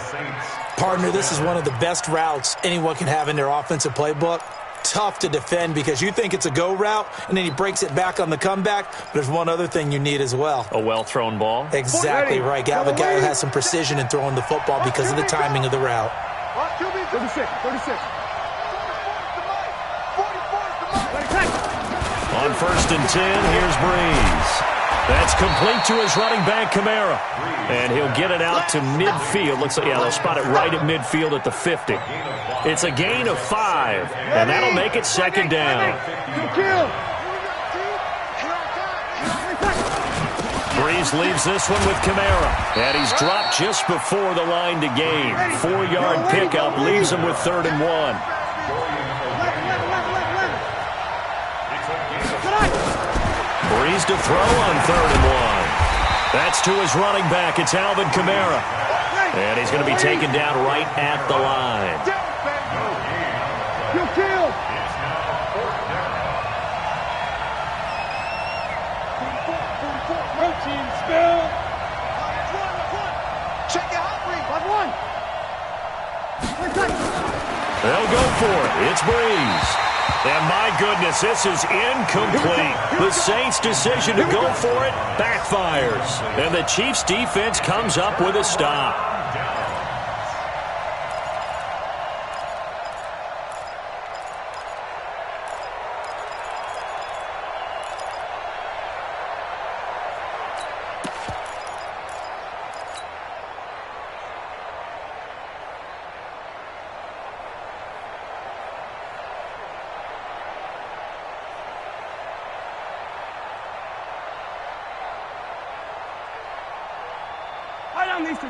Partner, this is one of the best routes anyone can have in their offensive playbook. Tough to defend because you think it's a go route, and then he breaks it back on the comeback. But there's one other thing you need as well. A well-thrown ball? Exactly right. You have a guy who has some precision in throwing the football because of the timing of the route. 36. On 1st and 10, here's Breeze. That's complete to his running back, Kamara. And he'll get it out to midfield. Looks like, yeah, they'll spot it right at midfield at the 50. It's a gain of 5, and that'll make it 2nd down. Breeze leaves this one with Kamara. And he's dropped just before the line to gain. 4-yard pickup leaves him with 3rd and 1. Breeze to throw on 3rd and 1. That's to his running back. It's Alvin Kamara. And he's going to be taken down right at the line. They'll go for it. It's Breeze. And my goodness, this is incomplete. The Saints' decision to go for it backfires. And the Chiefs' defense comes up with a stop.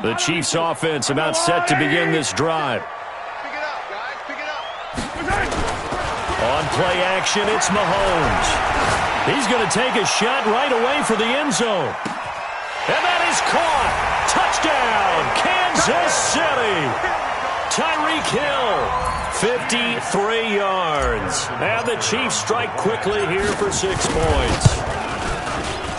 The Chiefs offense about set to begin this drive. Pick it up, guys. Pick it up. On play action, it's Mahomes. He's going to take a shot right away for the end zone. And that is caught. Touchdown, Kansas City. Tyreek Hill, 53 yards. And the Chiefs strike quickly here for 6 points.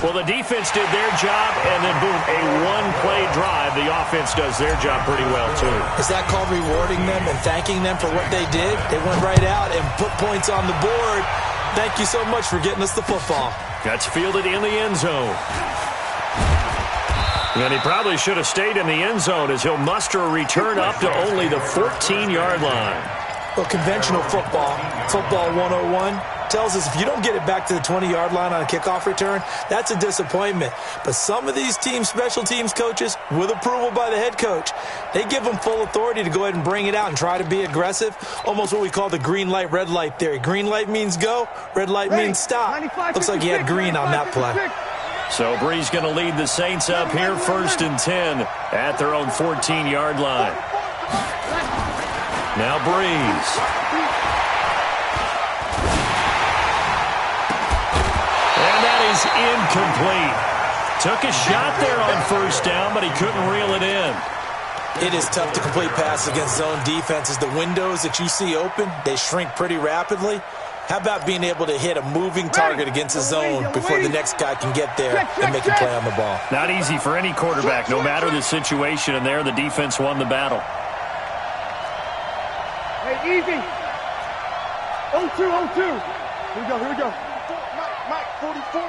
Well, the defense did their job, and then, boom, a one-play drive. The offense does their job pretty well, too. Is that called rewarding them and thanking them for what they did? They went right out and put points on the board. Thank you so much for getting us the football. That's fielded in the end zone. And he probably should have stayed in the end zone as he'll muster a return up to only the 14-yard line. Well, conventional football 101, tells us if you don't get it back to the 20-yard line on a kickoff return, that's a disappointment. But some of these special teams coaches, with approval by the head coach, they give them full authority to go ahead and bring it out and try to be aggressive, almost what we call the green light, red light theory. Green light means go, red light means stop. Looks like he had green on that play. So Brees going to lead the Saints up here, 1st and 10 at their own 14-yard line. Now Brees. Incomplete. Took a shot there on 1st down, but he couldn't reel it in. It is tough to complete passes against zone defenses. The windows that you see open, they shrink pretty rapidly. How about being able to hit a moving target against a zone before the next guy can get there and make a play on the ball? Not easy for any quarterback, no matter the situation, and there the defense won the battle. Hey, easy. 0-2, 0-2. Here we go. Mike, 44.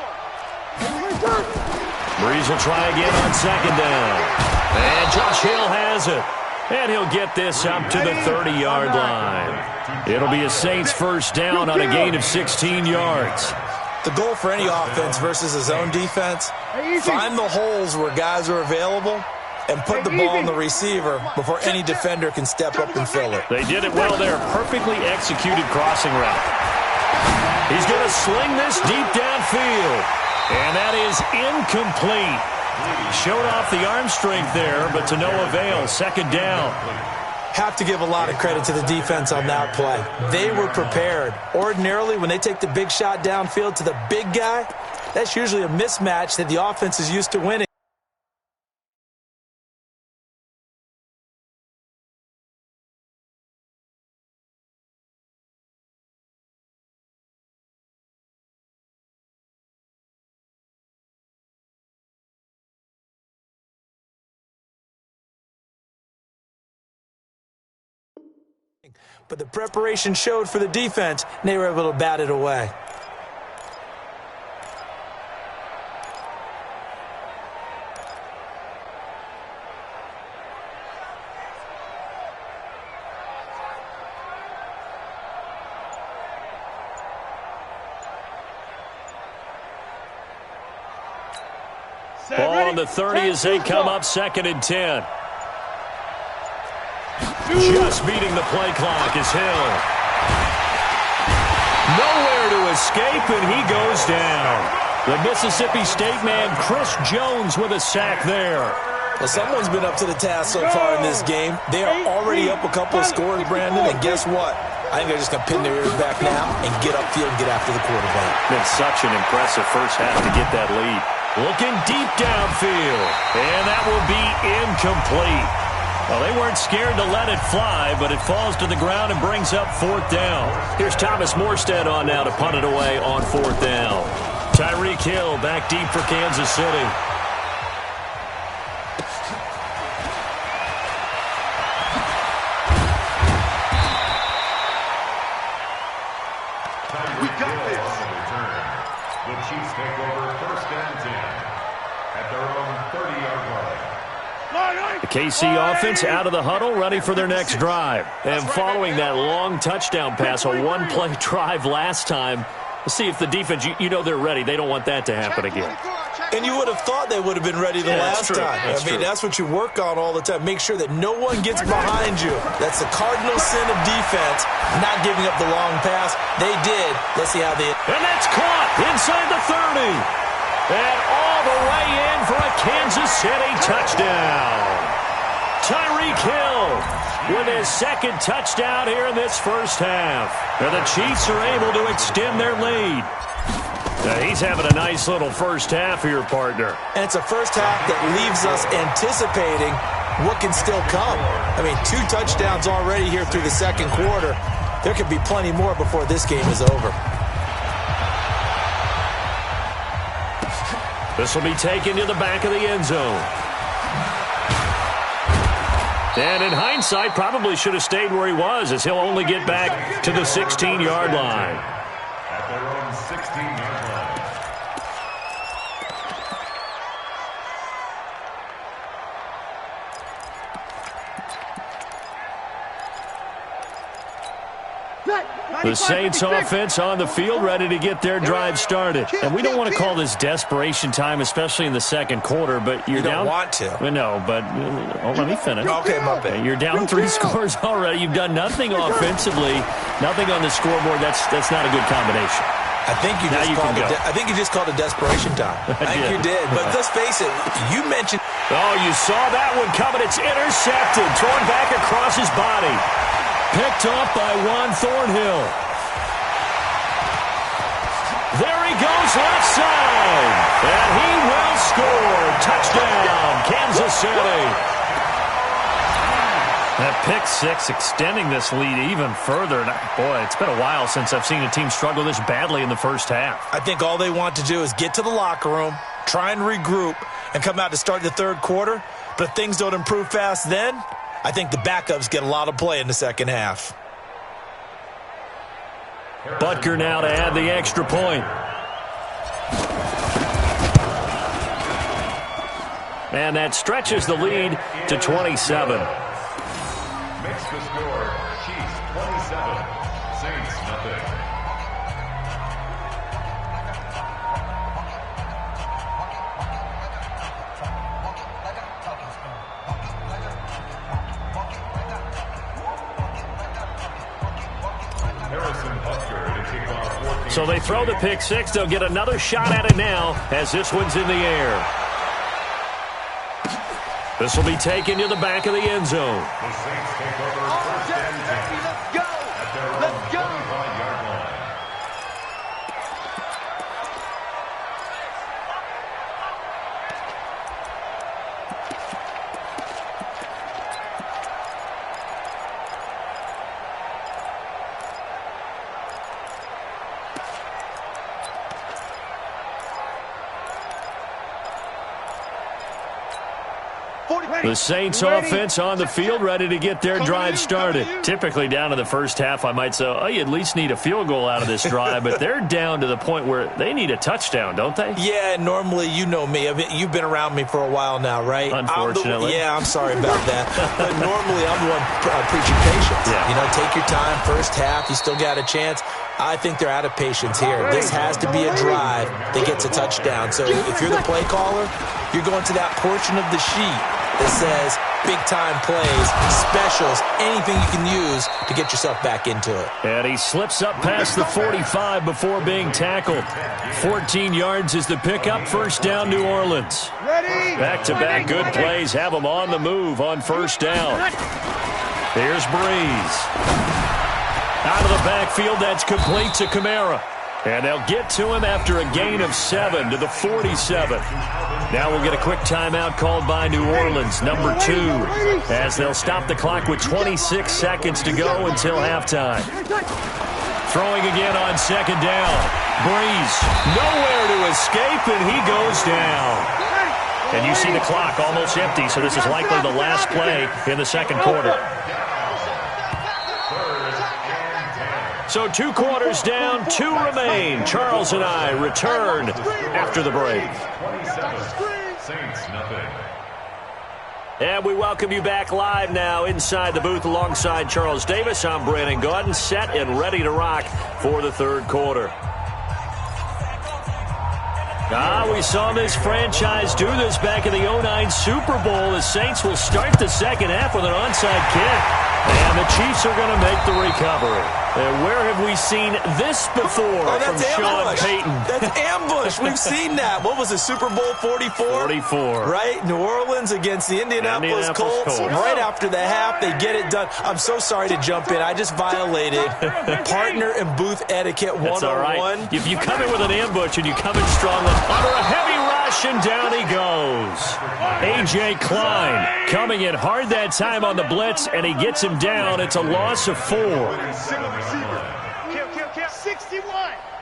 Brees will try again on 2nd down. And Josh Hill has it. And he'll get this up to the 30-yard line. It'll be a Saints 1st down on a gain of 16 yards. The goal for any offense versus a zone defense, find the holes where guys are available and put the ball on the receiver before any defender can step up and fill it. They did it well there. Perfectly executed crossing route. He's going to sling this deep downfield. And that is incomplete. Showed off the arm strength there, but to no avail. 2nd down. Have to give a lot of credit to the defense on that play. They were prepared. Ordinarily, when they take the big shot downfield to the big guy, that's usually a mismatch that the offense is used to winning. But the preparation showed for the defense, and they were able to bat it away. Ball on the 30 as they come up 2nd and 10. Just beating the play clock is Hill. Nowhere to escape, and he goes down. The Mississippi State man, Chris Jones, with a sack there. Well, someone's been up to the task so far in this game. They are already up a couple of scores, Brandon, and guess what? I think they're just going to pin their ears back now and get upfield and get after the quarterback. Been such an impressive first half to get that lead. Looking deep downfield, and that will be incomplete. Well, they weren't scared to let it fly, but it falls to the ground and brings up 4th down. Here's Thomas Morstead on now to punt it away on 4th down. Tyreek Hill back deep for Kansas City. We got this. The Chiefs take over 1st and 10 at their own 30-yard line. The KC offense out of the huddle, ready for their next drive. And following that long touchdown pass, a one-play drive last time, let's see if the defense, you know they're ready. They don't want that to happen again. And you would have thought they would have been ready the last time. That's what you work on all the time. Make sure that no one gets behind you. That's the cardinal sin of defense, not giving up the long pass. They did. Let's see how they... And that's caught inside the 30. And all the way in for a Kansas City touchdown. Tyreek Hill with his second touchdown here in this first half. And the Chiefs are able to extend their lead. He's having a nice little first half here, partner. And it's a first half that leaves us anticipating what can still come. I mean, 2 touchdowns already here through the second quarter. There could be plenty more before this game is over. This will be taken to the back of the end zone. And in hindsight, probably should have stayed where he was, as he'll only get back to the 16-yard line. At their own 16-yard line. The Saints offense on the field, ready to get their drive started. And we don't want to call this desperation time, especially in the second quarter, but you're down. You don't want to. No, but let me finish. Okay, my bad. You're down 3 scores already. You've done nothing offensively, nothing on the scoreboard. That's not a good combination. I think you just called it desperation time. I think you did. But let's face it, you mentioned. Oh, you saw that one coming. It's intercepted, thrown back across his body. Picked off by Juan Thornhill. There he goes left side. And he will score. Touchdown, Kansas City. That pick six extending this lead even further. Boy, it's been a while since I've seen a team struggle this badly in the first half. I think all they want to do is get to the locker room, try and regroup, and come out to start the third quarter. But if things don't improve fast then, I think the backups get a lot of play in the second half. Butker now to add the extra point. And that stretches the lead to 27. Makes the score, Chiefs 27, Saints nothing. So they throw the pick six. They'll get another shot at it now as this one's in the air. This will be taken to the back of the end zone. The Saints take over first and 10. Let's go. At their own 25-yard line. The Saints offense on the field, ready to get their drive started. Typically down to the first half, I might say, oh, you at least need a field goal out of this drive, but they're down to the point where they need a touchdown, don't they? Yeah, normally, you know me. I mean, you've been around me for a while now, right? Unfortunately. I'm sorry about that. But normally, I'm the one preaching patience. Yeah. You know, take your time, first half, you still got a chance. I think they're out of patience here. This has to be a drive that gets a touchdown. So if you're the play caller, you're going to that portion of the sheet that says big-time plays, specials, anything you can use to get yourself back into it. And he slips up past the 45 before being tackled. 14 yards is the pickup. First down, New Orleans. Back-to-back good plays have them on the move on first down. Here's Breeze. Out of the backfield, that's complete to Kamara. And they'll get to him after a gain of 7 to the 47. Now we'll get a quick timeout called by New Orleans, number 2, as they'll stop the clock with 26 seconds to go until halftime. Throwing again on second down. Breeze, nowhere to escape, and he goes down. And you see the clock almost empty, so this is likely the last play in the second quarter. So 2 quarters down, 2 remain. Charles and I return after the break. 27, Saints nothing. And we welcome you back live now inside the booth alongside Charles Davis. I'm Brandon Gaudin, set and ready to rock for the third quarter. We saw this franchise do this back in the 2009 Super Bowl. The Saints will start the second half with an onside kick. And the Chiefs are going to make the recovery. And where have we seen this before from Sean Payton? That's ambush. We've seen that. What was it, Super Bowl 44? 44. Right? New Orleans against the Indianapolis Colts. Right after the half, they get it done. I'm so sorry to jump in. I just violated partner and booth etiquette 101. That's all right. If you come in with an ambush and you come in strong under a heavy rush, and down he goes. A.J. Klein coming in hard that time on the blitz, and he gets him down. It's a loss of 4. Kill. 61.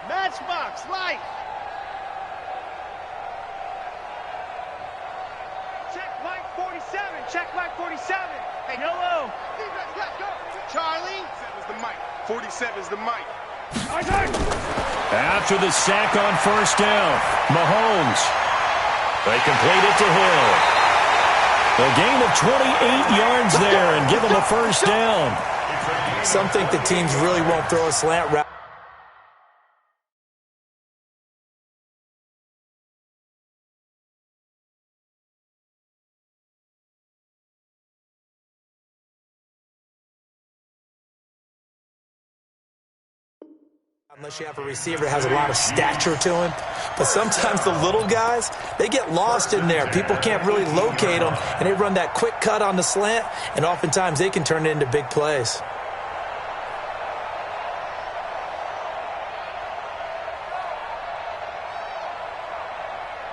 Matchbox. Light. Check Mike 47. Check Mike 47. Hey, hello. Let's go. Charlie. 7's the mic. 47's the mic. After the sack on first down, Mahomes. They complete it to Hill. A gain of 28 yards there and give them a first down. Some think the teams really won't throw a slant route. Unless you have a receiver that has a lot of stature to him. But sometimes the little guys, they get lost in there. People can't really locate them, and they run that quick cut on the slant, and oftentimes they can turn it into big plays.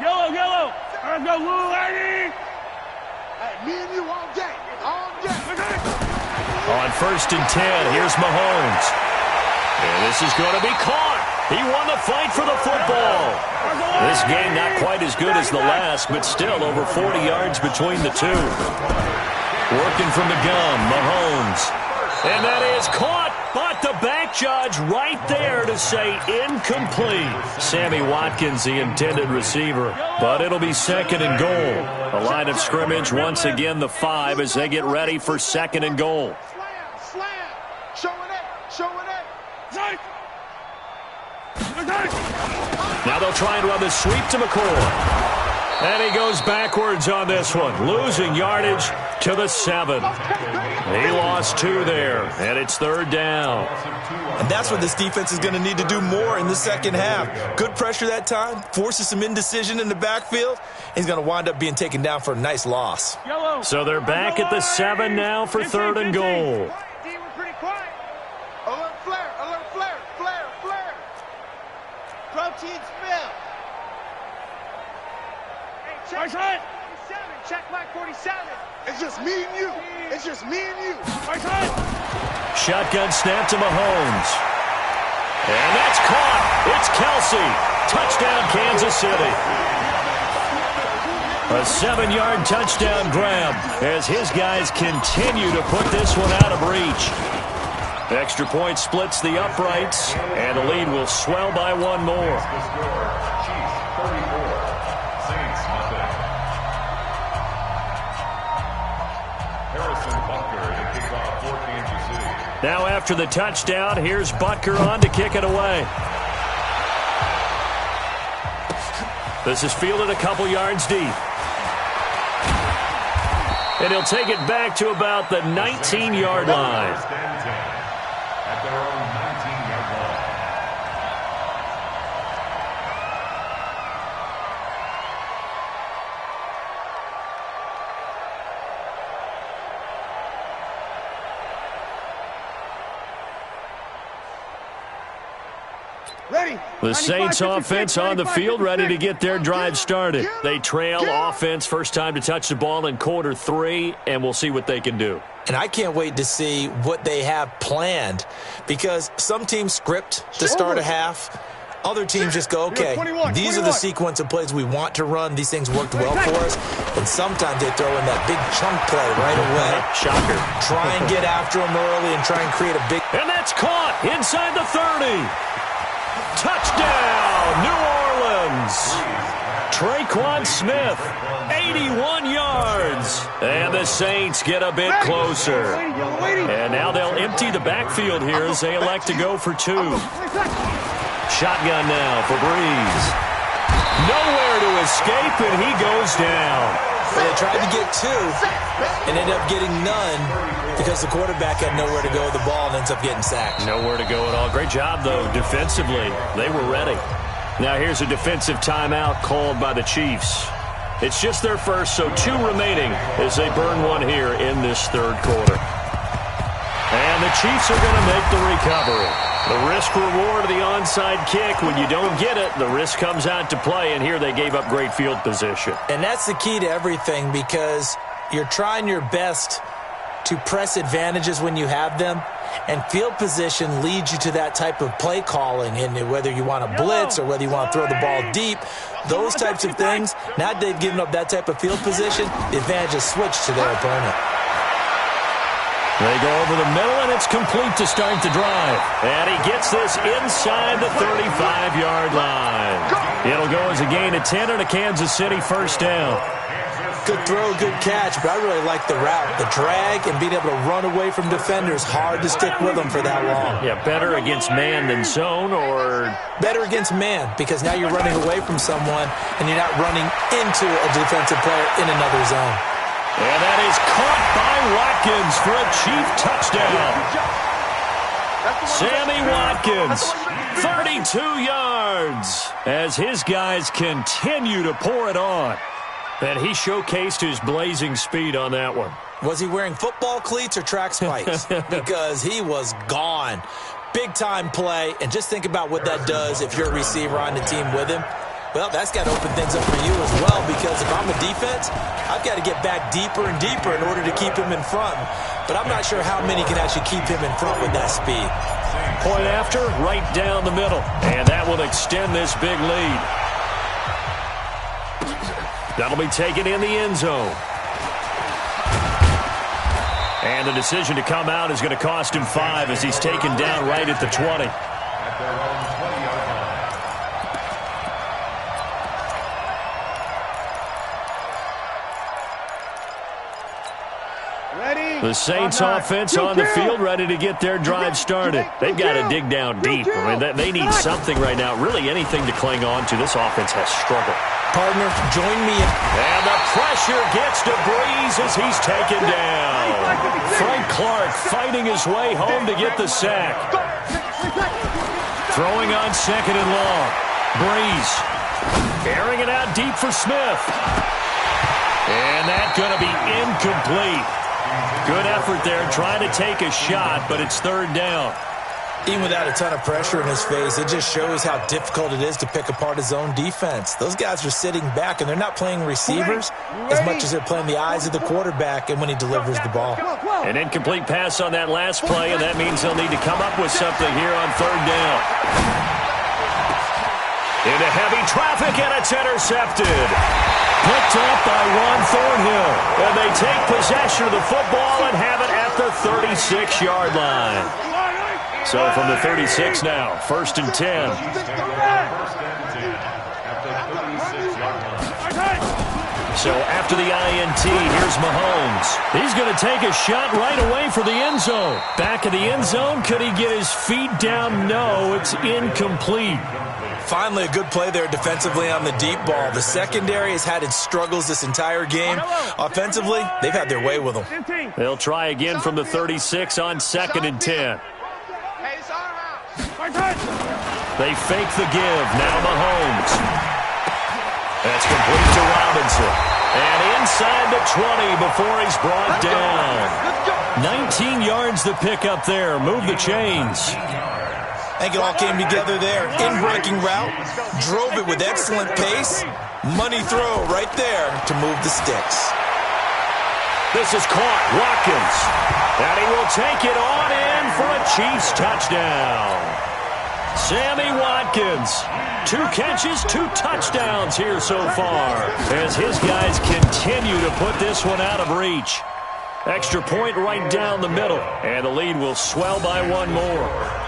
Yellow. Let's go, Lou Lady. Hey, me and you all day. On first and 10, here's Mahomes. And this is going to be caught. He won the fight for the football. This game not quite as good as the last, but still over 40 yards between the two. Working from the gun, Mahomes. And that is caught, but the back judge right there to say incomplete. Sammy Watkins, the intended receiver, but it'll be second and goal. A line of scrimmage, once again the 5 as they get ready for second and goal. Slam. Showing it. Now they'll try and run the sweep to McCoy. And he goes backwards on this one, losing yardage to the 7. He lost 2 there, and it's third down. And that's what this defense is going to need to do more in the second half. Good pressure that time, forces some indecision in the backfield. He's going to wind up being taken down for a nice loss. So they're back at the 7 now for third and goal. Alert flare. Protein spill. Hey, check Mike 47. It's just me and you. Shotgun snap to Mahomes. And that's caught. It's Kelsey. Touchdown, Kansas City. A 7-yard touchdown grab as his guys continue to put this one out of reach. Extra point splits the uprights, and the lead will swell by 1 more. Chiefs 34, Saints nothing. Harrison Butker to kick off for Kansas City. Now after the touchdown, here's Butker on to kick it away. This is fielded a couple yards deep. And he'll take it back to about the 19-yard line. First and 10 at their own 19-yard line. Ready. The Saints offense on the field, ready to get their drive started. They trail offense, first time to touch the ball in quarter 3, and we'll see what they can do. And I can't wait to see what they have planned, because some teams script to start a half. Other teams just go, okay, these are the sequence of plays we want to run. These things worked well for us. And sometimes they throw in that big chunk play right away. Shocker. Try and get after them early and try and create a big... And that's caught inside the 30. Touchdown, New Orleans. Traquan Smith, 81 yards. And the Saints get a bit closer. And now they'll empty the backfield here as they elect to go for 2. Shotgun now for Breeze. Nowhere to escape, and he goes down. Well, they tried to get 2 and ended up getting none because the quarterback had nowhere to go with the ball and ends up getting sacked. Nowhere to go at all. Great job, though, defensively. They were ready. Now here's a defensive timeout called by the Chiefs. It's just their first, so 2 remaining as they burn one here in this third quarter. And the Chiefs are going to make the recovery. The risk-reward of the onside kick, when you don't get it, the risk comes out to play, and here they gave up great field position. And that's the key to everything because you're trying your best to press advantages when you have them, and field position leads you to that type of play calling, and whether you want to blitz or whether you want to throw the ball deep, those types of things, now that they've given up that type of field position, the advantage is switched to their opponent. They go over the middle, and it's complete to start the drive. And he gets this inside the 35-yard line. It'll go as a gain of 10 and a Kansas City first down. Good throw, good catch, but I really like the route. The drag and being able to run away from defenders, hard to stick with them for that long. Yeah, better against man than zone, or? Better against man, because now you're running away from someone and you're not running into a defensive player in another zone. And that is caught by Watkins for a Chief touchdown. Sammy Watkins, 32 yards, as his guys continue to pour it on. And he showcased his blazing speed on that one. Was he wearing football cleats or track spikes? Because he was gone. Big-time play, and just think about what that does if you're a receiver on the team with him. Well, that's got to open things up for you as well, because if I'm a defense, I've got to get back deeper and deeper in order to keep him in front. But I'm not sure how many can actually keep him in front with that speed. Point after, right down the middle. And that will extend this big lead. That'll be taken in the end zone. And the decision to come out is going to cost him 5 as he's taken down right at the 20. At their own 20-yard line. The Saints offense on the field, ready to get their drive started. They've got to dig down deep. I mean, they need something right now, really anything to cling on to. This offense has struggled. Partner, join me in. And the pressure gets to Breeze as he's taken down. Frank Clark fighting his way home to get the sack. Throwing on second and long. Breeze airing it out deep for Smith. And that's going to be incomplete. Good effort there, trying to take a shot, but it's third down. Even without a ton of pressure in his face, it just shows how difficult it is to pick apart his own defense. Those guys are sitting back, and they're not playing receivers as much as they're playing the eyes of the quarterback and when he delivers the ball. An incomplete pass on that last play, and that means they'll need to come up with something here on third down. Into heavy traffic, and it's intercepted. Picked up by Juan Thornhill. And they take possession of the football and have it at the 36-yard line. So from the 36 now, first and 10. So after the INT, here's Mahomes. He's going to take a shot right away for the end zone. Back of the end zone, could he get his feet down? No, it's incomplete. Finally, a good play there defensively on the deep ball. The secondary has had its struggles this entire game. Offensively, they've had their way with them. They'll try again from the 36 on second and 10. They fake the give. Now Mahomes. That's complete to Robinson. And inside the 20 before he's brought down. 19 yards to pick up there. Move the chains. I think it all came together there. In-breaking route, drove it with excellent pace. Money throw right there to move the sticks. This is caught. Watkins. And he will take it on in for a Chiefs touchdown. Sammy Watkins. 2 catches, 2 touchdowns here so far as his guys continue to put this one out of reach. Extra point right down the middle, and the lead will swell by 1 more.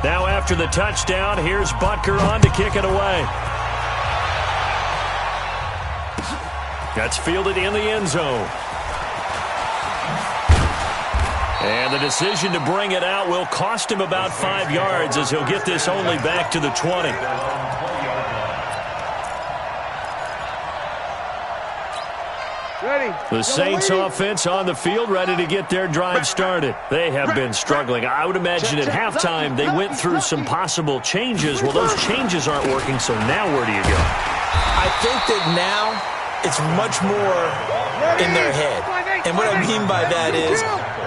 Now after the touchdown, here's Butker on to kick it away. That's fielded in the end zone. And the decision to bring it out will cost him about 5 yards as he'll get this only back to the 20. The Saints offense on the field ready to get their drive started. They have been struggling. I would imagine at halftime they went through some possible changes. Well, those changes aren't working, so now where do you go? I think that now it's much more in their head. And what I mean by that is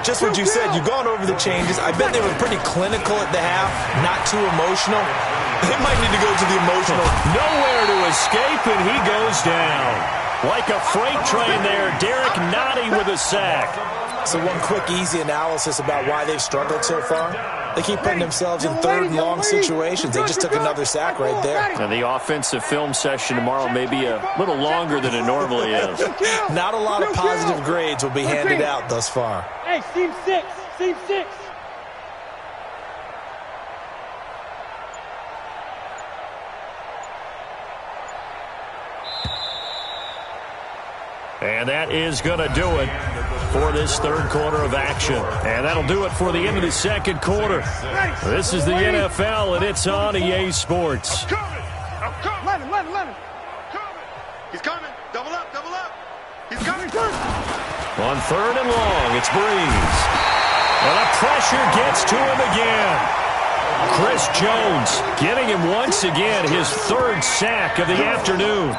just what you said. You've gone over the changes. I bet they were pretty clinical at the half, not too emotional. They might need to go to the emotional. Nowhere to escape, and he goes down. Like a freight train there, Derek Nottie with a sack. So one quick, easy analysis about why they've struggled so far. They keep putting themselves in third and long situations. They just took another sack right there. And the offensive film session tomorrow may be a little longer than it normally is. Not a lot of positive grades will be handed out thus far. Hey, team 6, team 6. And that is going to do it for this third quarter of action. And that'll do it for the end of the second quarter. This is the NFL, and it's on EA Sports. Let him. He's coming. Double up. He's coming. On third and long, it's Breeze. And the pressure gets to him again. Chris Jones getting him once again, his third sack of the afternoon.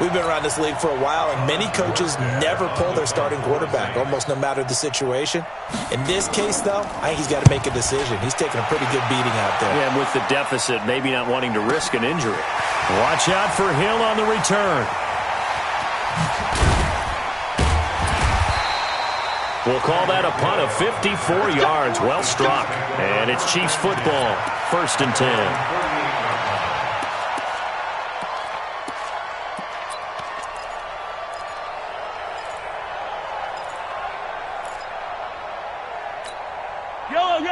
We've been around this league for a while, and many coaches never pull their starting quarterback, almost no matter the situation. In this case, though, I think he's got to make a decision. He's taking a pretty good beating out there. Yeah, and with the deficit, maybe not wanting to risk an injury. Watch out for Hill on the return. We'll call that a punt of 54 yards. Well struck. And it's Chiefs football. 1st and 10.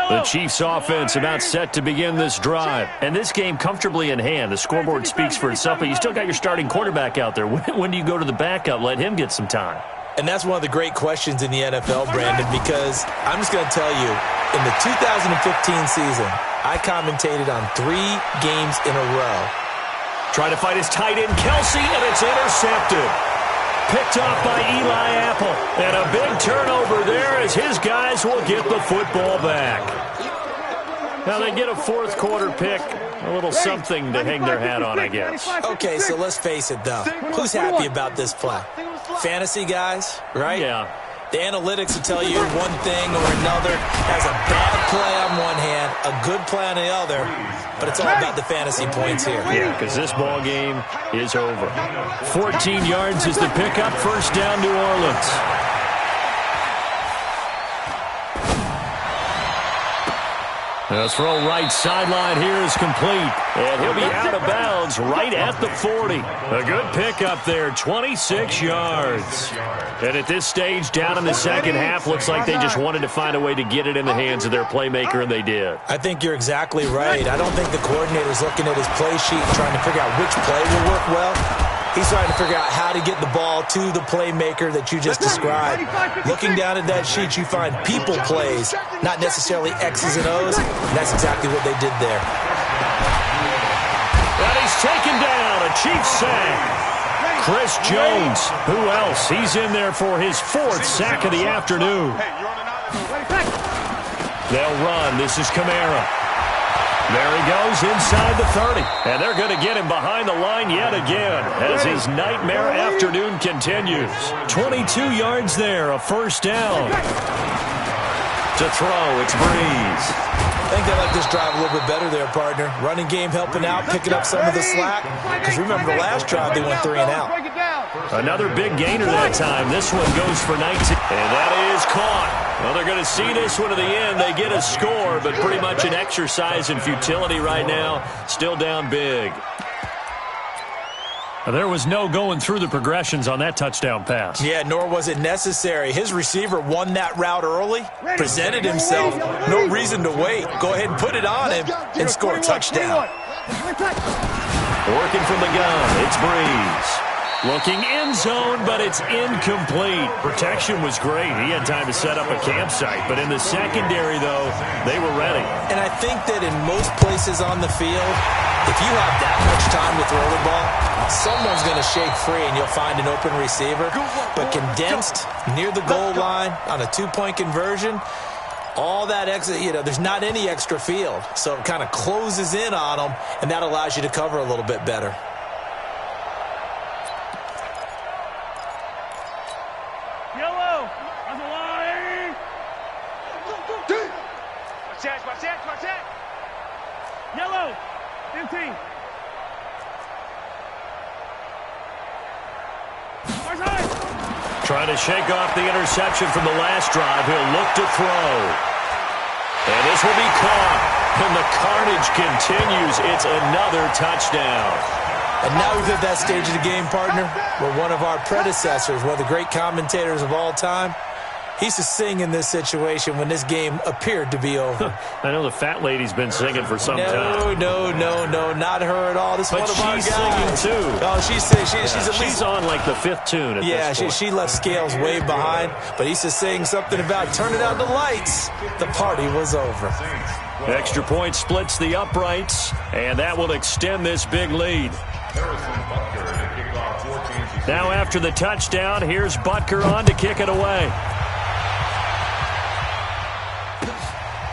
The Chiefs offense about set to begin this drive. And this game comfortably in hand. The scoreboard speaks for itself, but you still got your starting quarterback out there. When do you go to the backup? Let him get some time. And that's one of the great questions in the NFL, Brandon, because I'm just going to tell you, in the 2015 season, I commentated on 3 games in a row. Trying to fight his tight end, Kelsey, and it's intercepted. Picked off by Eli Apple. And a big turnover there as his guys will get the football back. Now they get a fourth quarter pick. A little something to hang their hat on, I guess. Okay, so let's face it, though. Who's happy about this play? Fantasy guys, right? Yeah. The analytics will tell you one thing or another. Has a bad play on one hand, a good play on the other, but it's all about the fantasy points here. Yeah, because this ball game is over. 14 yards is the pickup. First down, New Orleans. The throw right sideline here is complete. And he'll be out of bounds right at the 40. A good pickup there, 26 yards. And at this stage, down in the second half, looks like they just wanted to find a way to get it in the hands of their playmaker, and they did. I think you're exactly right. I don't think the coordinator's looking at his play sheet and trying to figure out which play will work well. He's trying to figure out how to get the ball to the playmaker that you just described. Looking down at that sheet, you find people plays, not necessarily X's and O's, and that's exactly what they did there. And he's taken down, a Chiefs sack. Chris Jones, who else? He's in there for his 4th sack of the afternoon. They'll run. This is Kamara. There he goes inside the 30. And they're going to get him behind the line yet again as his nightmare afternoon continues. 22 yards there, a first down. To throw, it's Breeze. I think they like this drive a little bit better there, partner. Running game helping out, picking up some of the slack. Because remember the last drive, they went 3 and out. Another big gainer that time. This one goes for 19. And that is caught. Well, they're going to see this one to the end. They get a score, but pretty much an exercise in futility right now. Still down big. There was no going through the progressions on that touchdown pass. Yeah, nor was it necessary. His receiver won that route early, presented himself. No reason to wait. Go ahead and put it on him and score a touchdown. Working from the gun, it's Breeze. Looking end zone, but it's incomplete. Protection was great. He had time to set up a campsite. But in the secondary, though, they were ready. And I think that in most places on the field, if you have that much time to throw the ball, someone's going to shake free and you'll find an open receiver. But condensed near the goal line on a two-point conversion, all that extra, there's not any extra field. So it kind of closes in on them, and that allows you to cover a little bit better. Watch that. Yellow. 15. Trying to shake off the interception from the last drive. He'll look to throw. And this will be caught. And the carnage continues. It's another touchdown. And now we've hit that stage of the game, partner, where one of our predecessors, one of the great commentators of all time, he used to sing in this situation when this game appeared to be over. I know the fat lady's been singing for some time. No, not her at all. This is one of our guys. But she's singing, too. Oh, she's on like the fifth tune at this point. She left Scales way behind, but he used to sing something about turning out the lights. The party was over. Extra point splits the uprights, and that will extend this big lead. Now after the touchdown, here's Butker on to kick it away.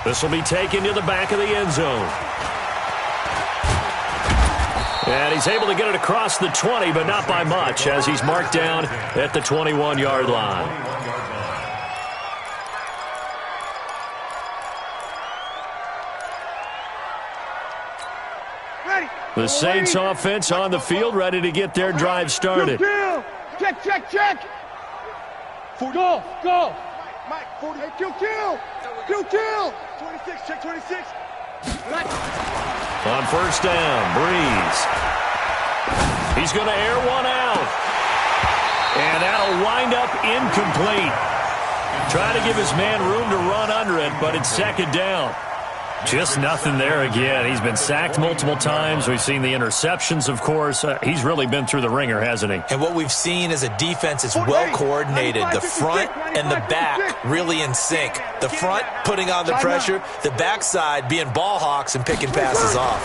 This will be taken to the back of the end zone. And he's able to get it across the 20, but not by much, as he's marked down at the 21-yard line. The Saints offense on the field, ready to get their drive started. Check. Go. Mike, 40. Hey, kill. 26, check 26. On first down, Breeze. He's going to air one out. And that'll wind up incomplete. Try to give his man room to run under it, but it's second down. Just nothing there again. He's been sacked multiple times. We've seen the interceptions, of course. He's really been through the ringer, hasn't he? And what we've seen is a defense that's well coordinated. The front and the back really in sync. The front putting on the pressure, the backside being ball hawks and picking passes off.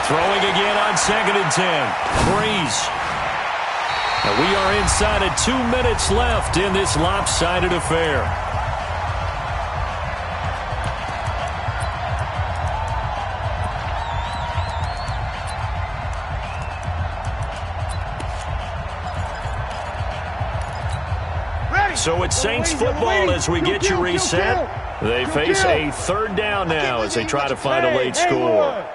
Throwing again on 2nd and 10. Breeze. And we are inside of 2 minutes left in this lopsided affair. So it's Saints football as we get you reset. They face a third down now as they try to find a late score.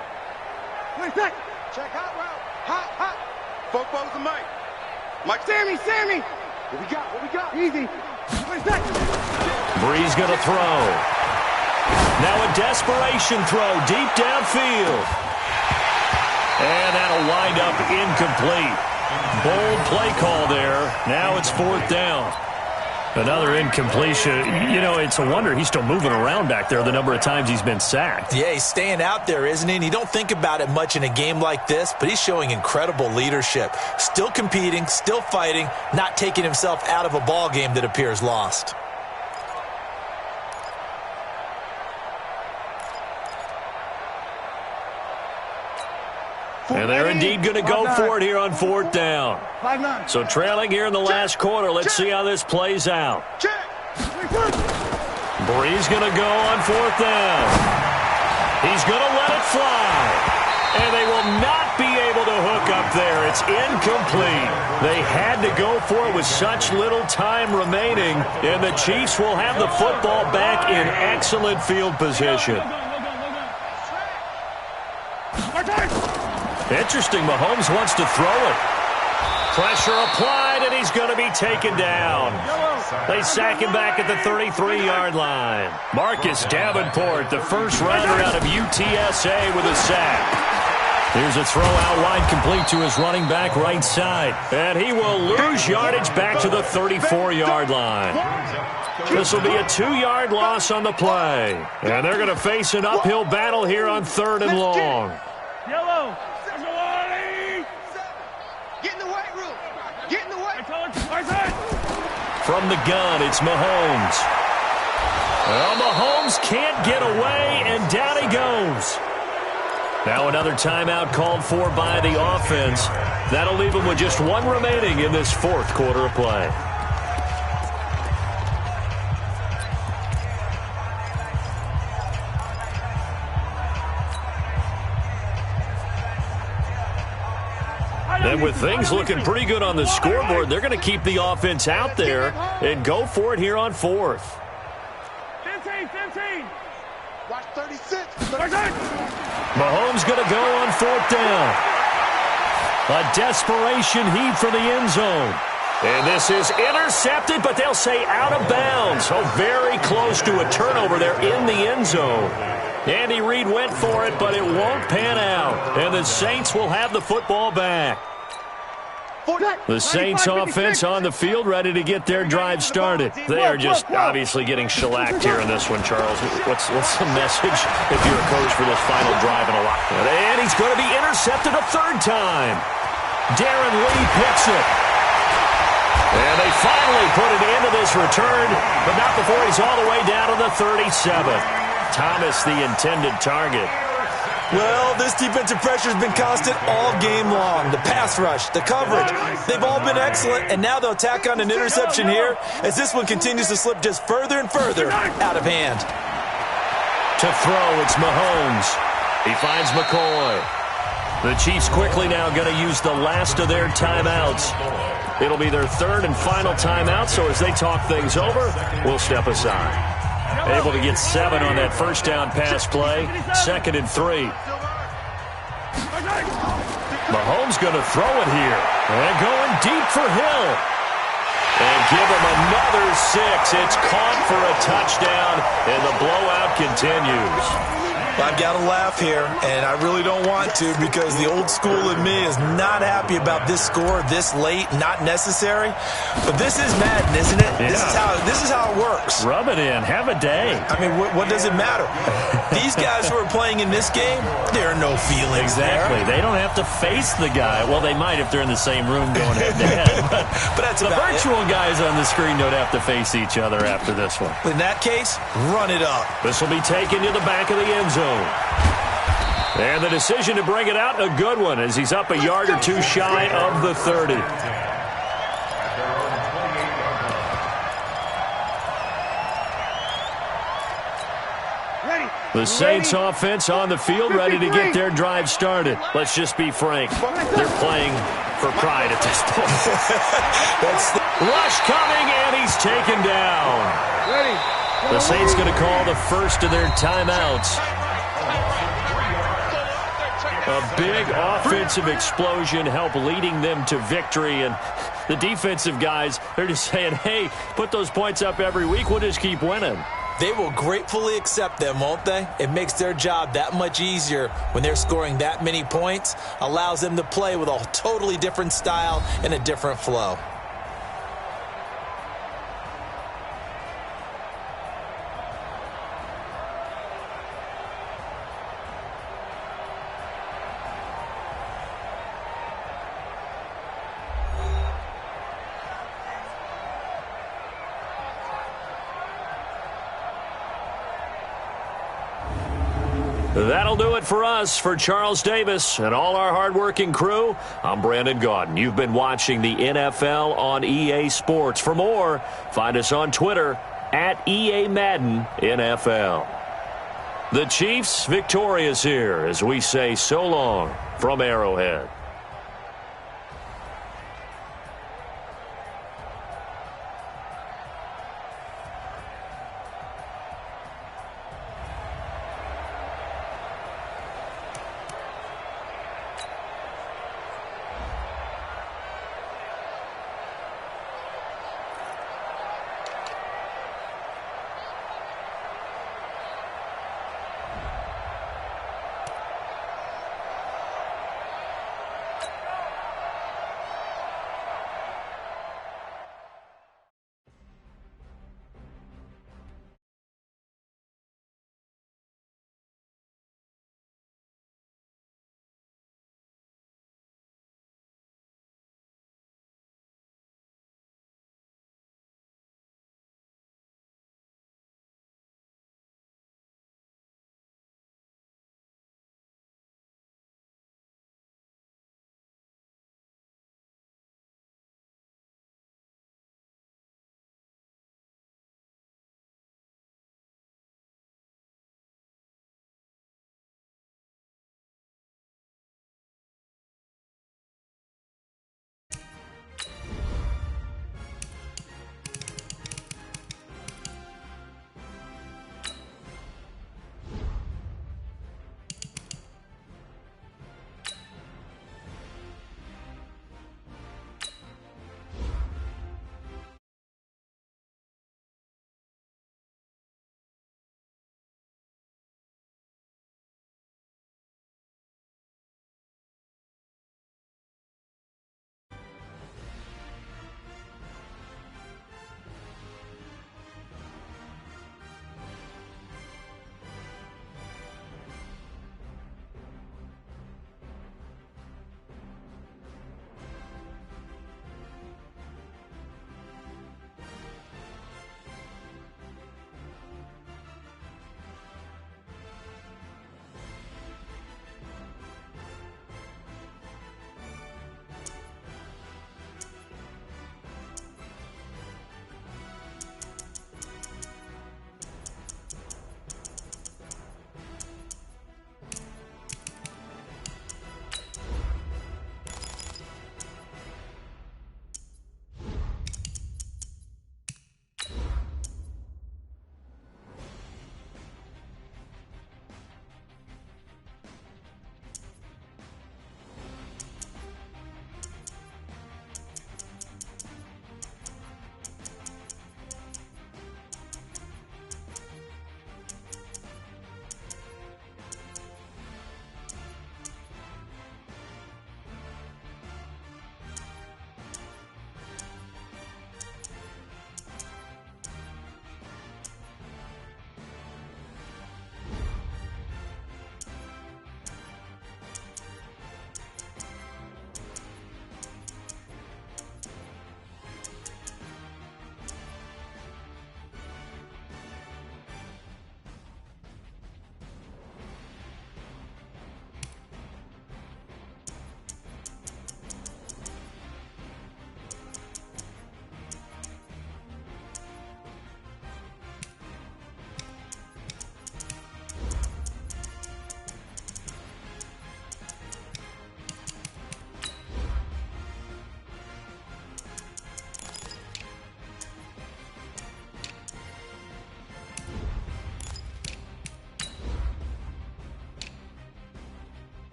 Check hot route. Hot. Football's the mic. Sammy. What we got? Easy. Breeze going to throw. Now a desperation throw deep downfield. And that'll wind up incomplete. Bold play call there. Now it's 4th down. Another incompletion. It's a wonder he's still moving around back there the number of times he's been sacked. Yeah, he's staying out there, isn't he? And you don't think about it much in a game like this, but he's showing incredible leadership. Still competing, still fighting, not taking himself out of a ball game that appears lost. And they're indeed going to go for it here on 4th down. So trailing here in the last quarter. Let's see how this plays out. Breeze going to go on 4th down. He's going to let it fly. And they will not be able to hook up there. It's incomplete. They had to go for it with such little time remaining. And the Chiefs will have the football back in excellent field position. Interesting, Mahomes wants to throw it. Pressure applied, and he's going to be taken down. They sack him back at the 33-yard line. Marcus Davenport, the first rounder out of UTSA with a sack. Here's a throw out wide complete to his running back right side. And he will lose yardage back to the 34-yard line. This will be a 2-yard loss on the play. And they're going to face an uphill battle here on 3rd and long. Yellow. Get in the weight room. From the gun, it's Mahomes. Well, Mahomes can't get away, and down he goes. Now another timeout called for by the offense. That'll leave him with just one remaining in this fourth quarter of play. And with things looking pretty good on the scoreboard, they're going to keep the offense out there and go for it here on fourth. 15. Watch 36. Mahomes going to go on fourth down. A desperation heave for the end zone. And this is intercepted, but they'll say out of bounds. So very close to a turnover there in the end zone. Andy Reid went for it, but it won't pan out. And the Saints will have the football back. The Saints offense on the field, ready to get their drive started. They are just obviously getting shellacked here in this one, Charles. What's the message if you're a coach for this final drive in a lot? And he's going to be intercepted a third time. Darren Lee picks it. And they finally put an end to this return, but not before he's all the way down to the 37. Thomas, the intended target. Well, this defensive pressure has been constant all game long. The pass rush, the coverage, they've all been excellent, and now they'll tack on an interception here as this one continues to slip just further and further out of hand. To throw, it's Mahomes. He finds McCoy. The Chiefs quickly now going to use the last of their timeouts. It'll be their third and final timeout, so as they talk things over, we'll step aside. Able to get 7 on that first down pass play. 2nd and 3. Mahomes going to throw it here. And going deep for Hill. And give him another 6. It's caught for a touchdown, and the blowout continues. I've got to laugh here, and I really don't want to because the old school in me is not happy about this score this late, not necessary. But this is Madden, isn't it? Yeah. This is how it works. Rub it in. Have a day. I mean, what does it matter? These guys who are playing in this game, there are no feelings Exactly. there. They don't have to face the guy. Well, they might if they're in the same room going head-to-head. But that's the virtual guys on the screen don't have to face each other after this one. In that case, run it up. This will be taken to the back of the end zone. And the decision to bring it out, a good one, as he's up a yard or two shy of the 30. The Saints offense on the field, ready to get their drive started. Let's just be frank. They're playing for pride at this point. Rush coming, and he's taken down. The Saints going to call the first of their timeouts. A big offensive explosion helped leading them to victory, and the defensive guys, they're just saying, hey, put those points up every week, we'll just keep winning. They will gratefully accept them, won't they? It makes their job that much easier when they're scoring that many points, allows them to play with a totally different style and a different flow. That'll do it for us. For Charles Davis and all our hardworking crew, I'm Brandon Gaudin. You've been watching the NFL on EA Sports. For more, find us on Twitter at EA Madden NFL. The Chiefs victorious here as we say so long from Arrowhead.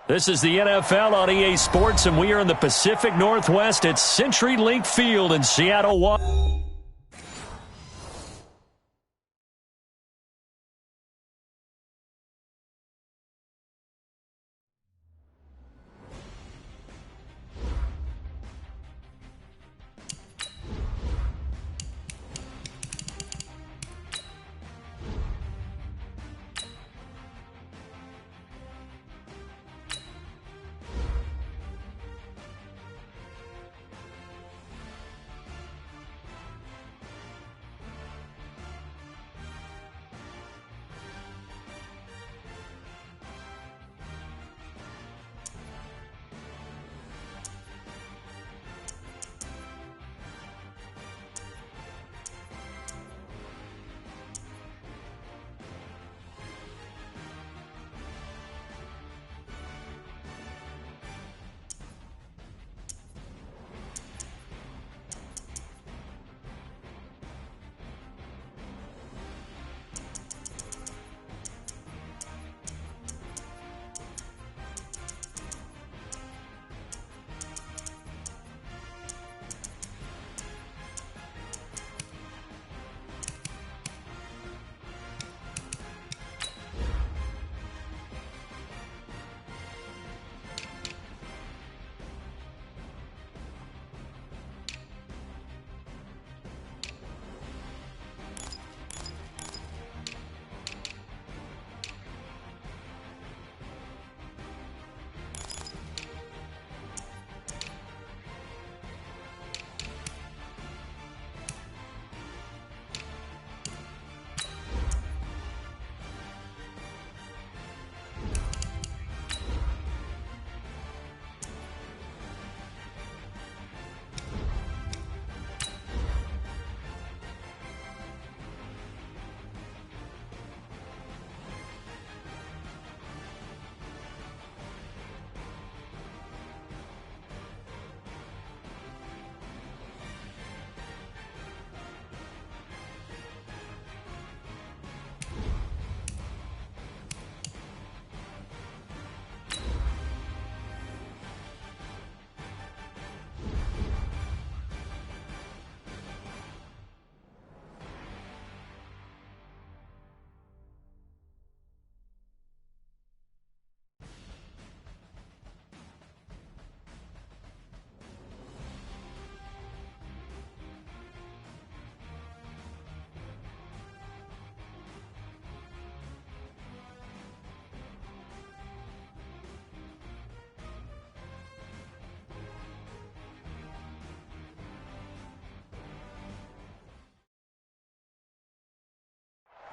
This is the NFL on EA Sports, and we are in the Pacific Northwest at CenturyLink Field in Seattle, Washington.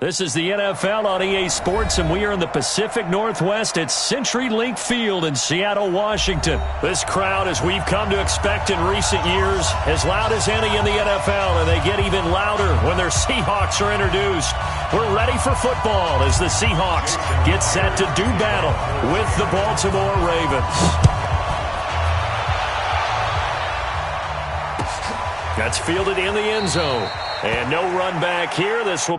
This is the NFL on EA Sports, and we are in the Pacific Northwest at CenturyLink Field in Seattle, Washington. This crowd, as we've come to expect in recent years, as loud as any in the NFL, and they get even louder when their Seahawks are introduced. We're ready for football as the Seahawks get set to do battle with the Baltimore Ravens. That's fielded in the end zone. And no run back here. This will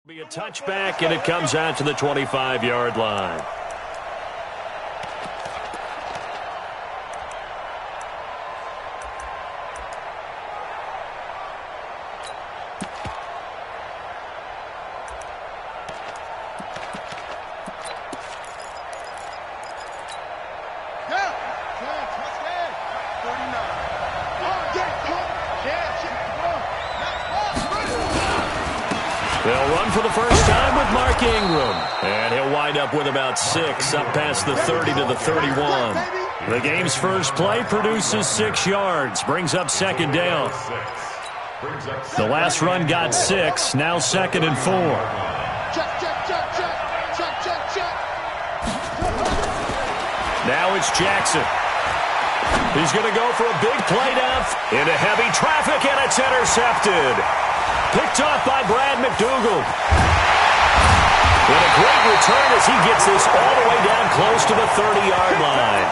Be a touchback, and it comes out to the 25-yard line. They'll run for the first time with Mark Ingram. And he'll wind up with about 6, up past the 30 to the 31. The game's first play produces 6 yards, brings up second down. The last run got 6, now 2nd and 4. Now it's Jackson. He's going to go for a big play down into heavy traffic, and it's intercepted. Picked off by Brad McDougald. And a great return as he gets this all the way down close to the 30-yard line.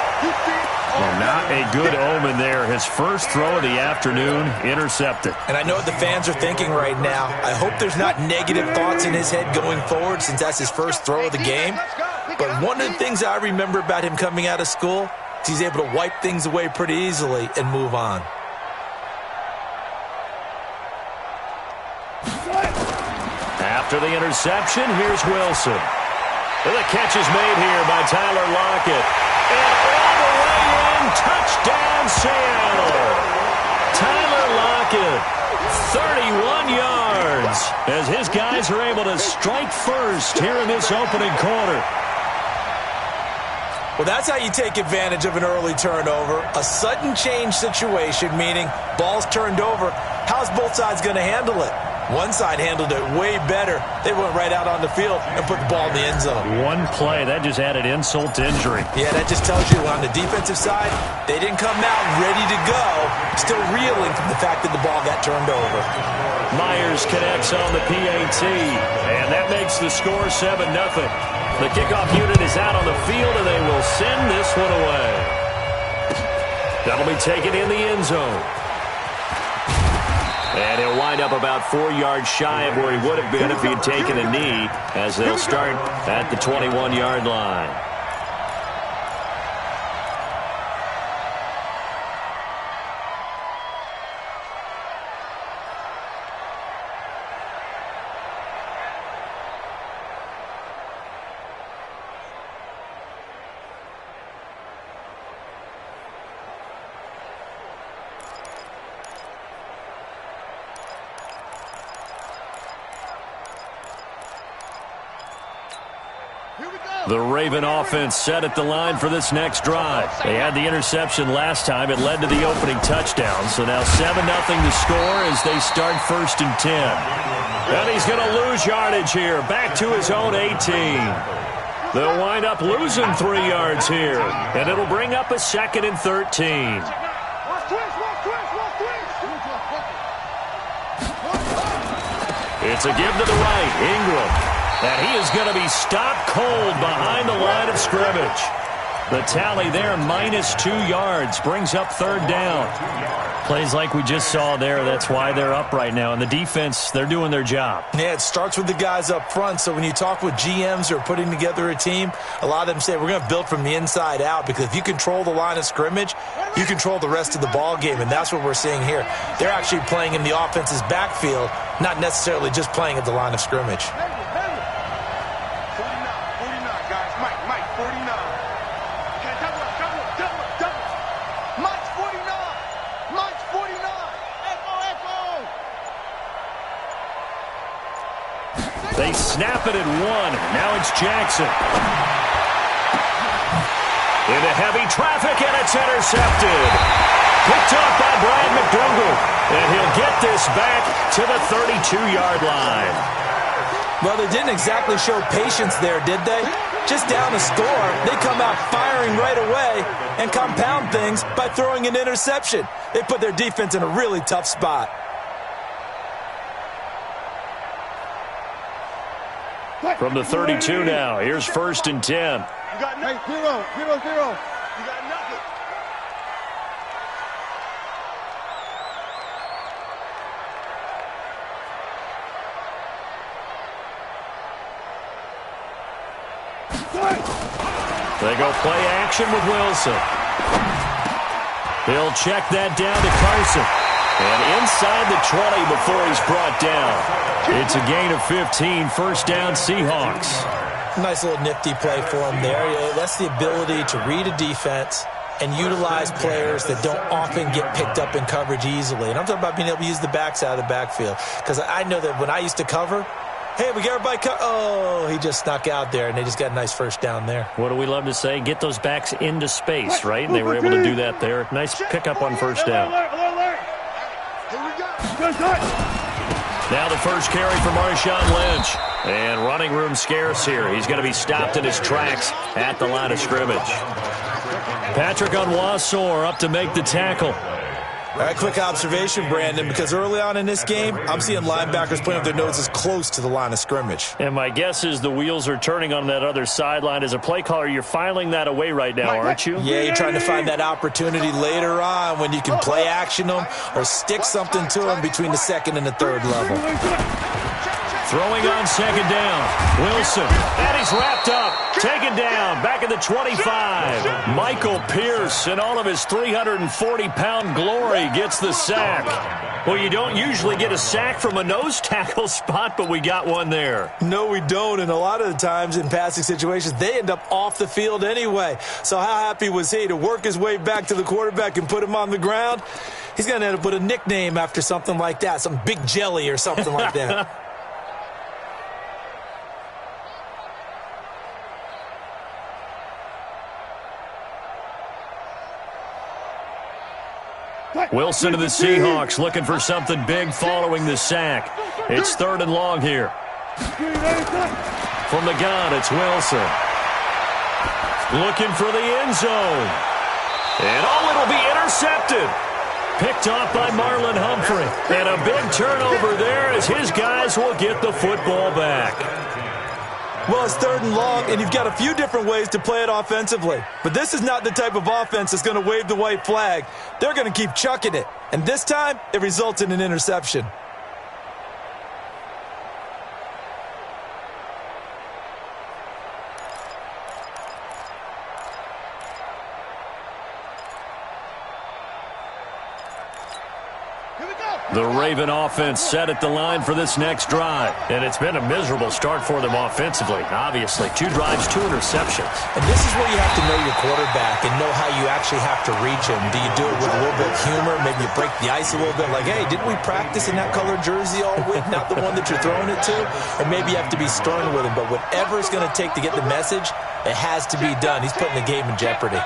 Well, not a good omen there. His first throw of the afternoon intercepted. And I know what the fans are thinking right now. I hope there's not negative thoughts in his head going forward since that's his first throw of the game. But one of the things I remember about him coming out of school is he's able to wipe things away pretty easily and move on. After the interception, here's Wilson. And the catch is made here by Tyler Lockett. And all the way in, touchdown Seattle. Tyler Lockett, 31 yards, as his guys are able to strike first here in this opening quarter. Well, that's how you take advantage of an early turnover. A sudden change situation, meaning ball's turned over. How's both sides going to handle it? One side handled it way better. They went right out on the field and put the ball in the end zone. One play, that just added insult to injury. Yeah, that just tells you on the defensive side, they didn't come out ready to go, still reeling from the fact that the ball got turned over. Myers connects on the PAT, and that makes the score 7-0. The kickoff unit is out on the field, and they will send this one away. That'll be taken in the end zone. And he'll wind up about 4 yards shy of where he would have been if he had taken a knee, as they'll start at the 21-yard line. The Raven offense set at the line for this next drive. They had the interception last time. It led to the opening touchdown. So now 7-0 to score as they start 1st and 10. And he's going to lose yardage here. Back to his own 18. They'll wind up losing 3 yards here. And it'll bring up a 2nd and 13. It's a give to the right. Ingram. And he is going to be stopped cold behind the line of scrimmage. The tally there, -2 yards, brings up 3rd down. Plays like we just saw there, that's why they're up right now. And the defense, they're doing their job. Yeah, it starts with the guys up front. So when you talk with GMs who are putting together a team, a lot of them say we're going to build from the inside out, because if you control the line of scrimmage, you control the rest of the ball game, and that's what we're seeing here. They're actually playing in the offense's backfield, not necessarily just playing at the line of scrimmage. They snap it at 1. Now it's Jackson. Into heavy traffic, and it's intercepted. Picked off by Brad McDougald. And he'll get this back to the 32-yard line. Well, they didn't exactly show patience there, did they? Just down a score, they come out firing right away and compound things by throwing an interception. They put their defense in a really tough spot. From the 32 now, here's 1st and 10. You got nothing. 0, 0, 0. You got nothing. They go play action with Wilson. He'll check that down to Carson. And inside the 20 before he's brought down. It's a gain of 15, first down Seahawks. Nice little nifty play for him there. That's the ability to read a defense and utilize players that don't often get picked up in coverage easily. And I'm talking about being able to use the backside of the backfield. Because I know that when I used to cover, hey, we got everybody oh, he just snuck out there, and they just got a nice first down there. What do we love to say? Get those backs into space, right? And they were able to do that there. Nice pickup on first down. Now the first carry for Marshawn Lynch. And running room scarce here. He's going to be stopped in his tracks at the line of scrimmage. Patrick Onwuasor up to make the tackle. All right, quick observation, Brandon, because early on in this game, I'm seeing linebackers playing with their noses close to the line of scrimmage. And my guess is the wheels are turning on that other sideline. As a play caller, you're filing that away right now, aren't you? Yeah, you're trying to find that opportunity later on when you can play action them or stick something to them between the second and the third level. Throwing on second down. Wilson. And he's wrapped up. Taken down. Back at the 25. Michael Pierce in all of his 340-pound glory gets the sack. Well, you don't usually get a sack from a nose tackle spot, but we got one there. No, we don't. And a lot of the times in passing situations, they end up off the field anyway. So how happy was he to work his way back to the quarterback and put him on the ground? He's going to end up with a nickname after something like that, some Big Jelly or something like that. Wilson to the Seahawks looking for something big following the sack. It's third and long here. From the gun, it's Wilson. Looking for the end zone. And it'll be intercepted. Picked off by Marlon Humphrey. And a big turnover there as his guys will get the football back. Well, it's third and long, and you've got a few different ways to play it offensively. But this is not the type of offense that's going to wave the white flag. They're going to keep chucking it. And this time, it results in an interception. The Raven offense set at the line for this next drive. And it's been a miserable start for them offensively. Obviously, 2 drives, 2 interceptions. And this is where you have to know your quarterback and know how you actually have to reach him. Do you do it with a little bit of humor? Maybe you break the ice a little bit like, hey, didn't we practice in that colored jersey all week? Not the one that you're throwing it to? Or maybe you have to be stern with him. But whatever it's going to take to get the message, it has to be done. He's putting the game in jeopardy.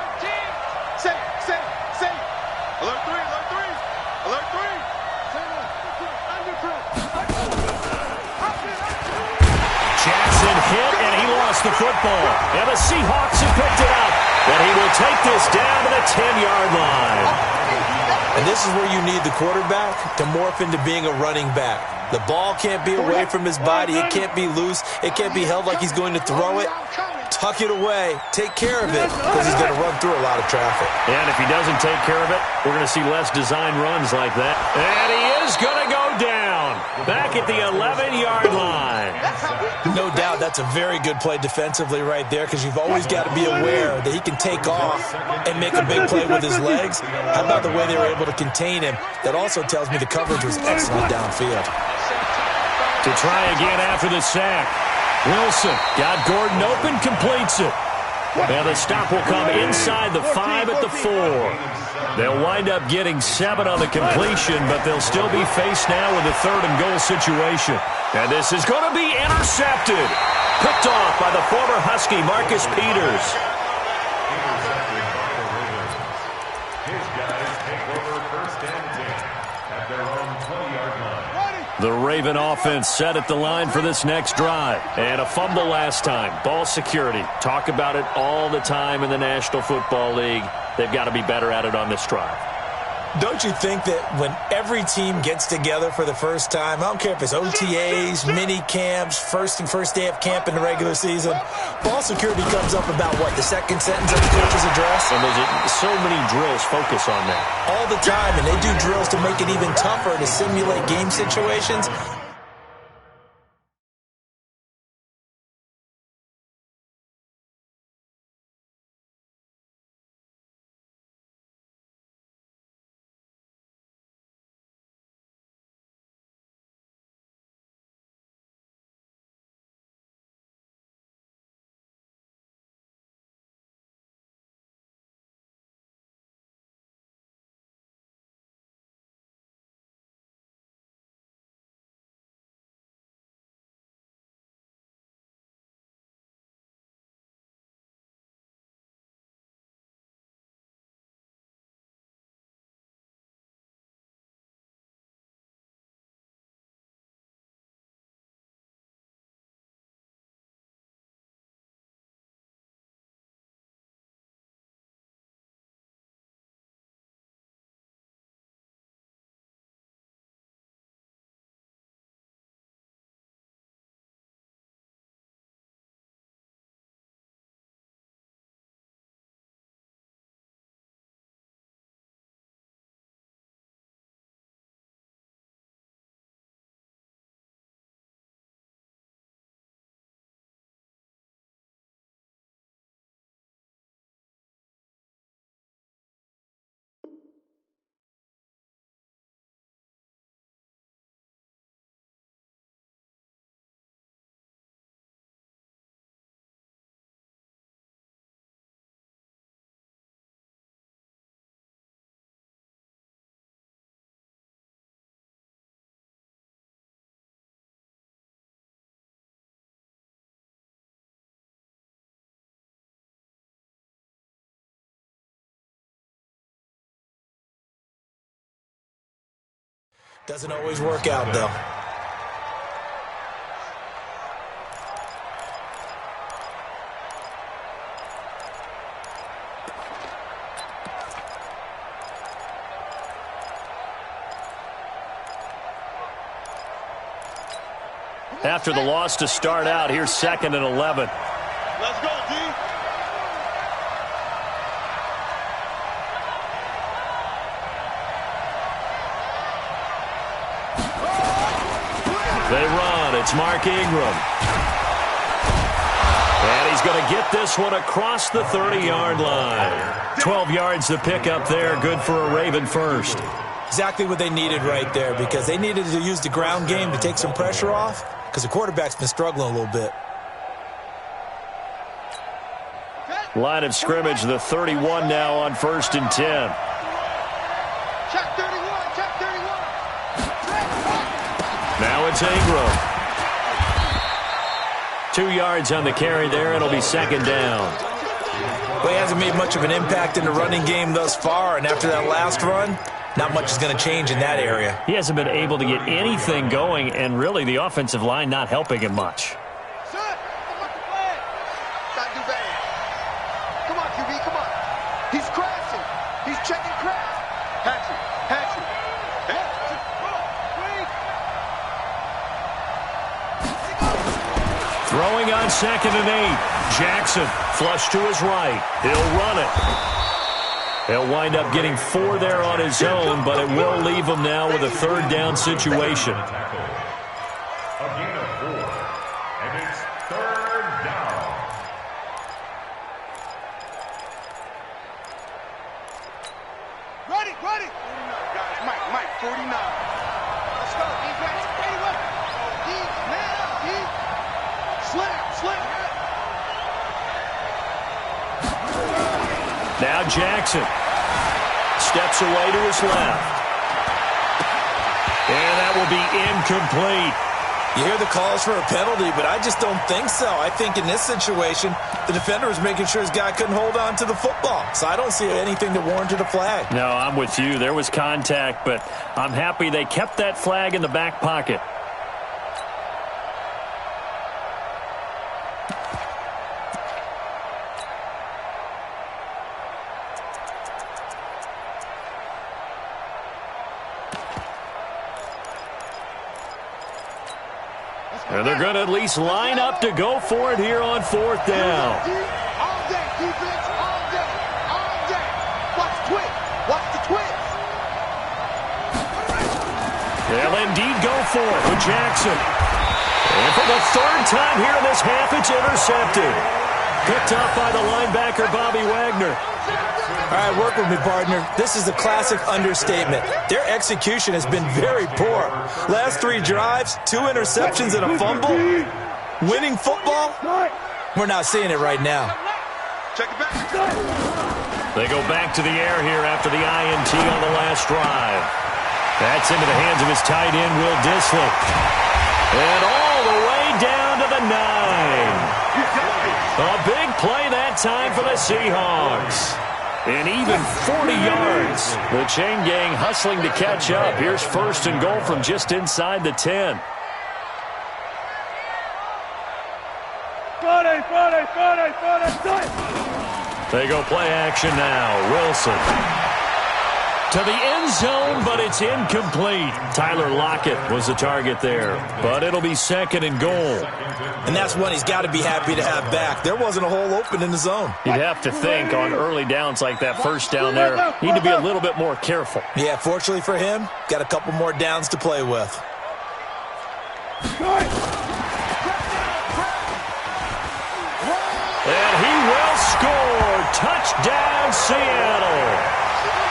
The football, and the Seahawks have picked it up, and he will take this down to the 10-yard line. And this is where you need the quarterback to morph into being a running back. The ball can't be away from his body. It can't be loose. It can't be held like he's going to throw it. Tuck it away. Take care of it because he's going to run through a lot of traffic. And if he doesn't take care of it, we're going to see less design runs like that. And he is going to go down back at the 11-yard line. No doubt that's a very good play defensively right there because you've always got to be aware that he can take off and make a big play with his legs. How about the way they were able to contain him? That also tells me the coverage was excellent downfield. To try again after the sack. Wilson got Gordon open, completes it. And the stop will come inside the 5 at the 4. They'll wind up getting 7 on the completion, but they'll still be faced now with a 3rd and goal situation. And this is going to be intercepted. Picked off by the former Husky, Marcus Peters. His guys take over first and 10 at their own 20-yard line. The Raven offense set at the line for this next drive. And a fumble last time. Ball security. Talk about it all the time in the National Football League. They've got to be better at it on this drive. Don't you think that when every team gets together for the first time, I don't care if it's OTAs, mini camps, first day of camp in the regular season, ball security comes up about what, the second sentence of the coach's address? And there's so many drills focus on that. All the time, and they do drills to make it even tougher to simulate game situations. Doesn't always work out, though. After the loss to start out, here's 2nd and 11. Let's go, D. They run. It's Mark Ingram. And he's going to get this one across the 30-yard line. 12 yards to pick up there. Good for a Raven first. Exactly what they needed right there, because they needed to use the ground game to take some pressure off, because the quarterback's been struggling a little bit. Line of scrimmage, the 31 now on 1st and 10. Check 31, check 31. Now it's Ingram. 2 yards on the carry there. It'll be 2nd down. Well, he hasn't made much of an impact in the running game thus far, and after that last run, not much is going to change in that area. He hasn't been able to get anything going, and really the offensive line not helping him much. Son, come on, play. Not do bad. Come on, QB, come on. He's crashing. He's checking crash. Hatchet, hatchet. Hatchet. Throwing on 2nd and 8. Jackson flush to his right. He'll run it. He'll wind up getting 4 there on his own, but it will leave him now with a 3rd down situation. A gain of 4, and it's 3rd down. Ready, ready. 49, guys. Mike, 49. Let's go. Defense, ready, what? D, man up, D. Slam. Now Jackson steps away to his left. And that will be incomplete. You hear the calls for a penalty, but I just don't think so. I think in this situation, the defender was making sure his guy couldn't hold on to the football. So I don't see anything that warranted a flag. No, I'm with you. There was contact, but I'm happy they kept that flag in the back pocket. And they're going to at least line up to go for it here on 4th down. All day, defense, all day, all day. Watch the twitch. Watch the twitch. They'll indeed go for it with Jackson. And for the 3rd time here in this half, it's intercepted. Picked up by the linebacker, Bobby Wagner. All right, work with me, partner. This is a classic understatement. Their execution has been very poor. Last 3 drives, 2 interceptions and a fumble. Winning football? We're not seeing it right now. Check it back. They go back to the air here after the INT on the last drive. That's into the hands of his tight end, Will Dissly. And all the way down to the 9. A big play that time for the Seahawks. And even 40 yards. The chain gang hustling to catch up. Here's 1st and goal from just inside the 10. They go play action now. Wilson to the end zone, but it's incomplete. Tyler Lockett was the target there, but it'll be 2nd and goal. And that's one he's got to be happy to have back. There wasn't a hole open in the zone. You'd have to think on early downs like that 1st down there, you need to be a little bit more careful. Yeah, fortunately for him, got a couple more downs to play with. And he will score. Touchdown, Seattle.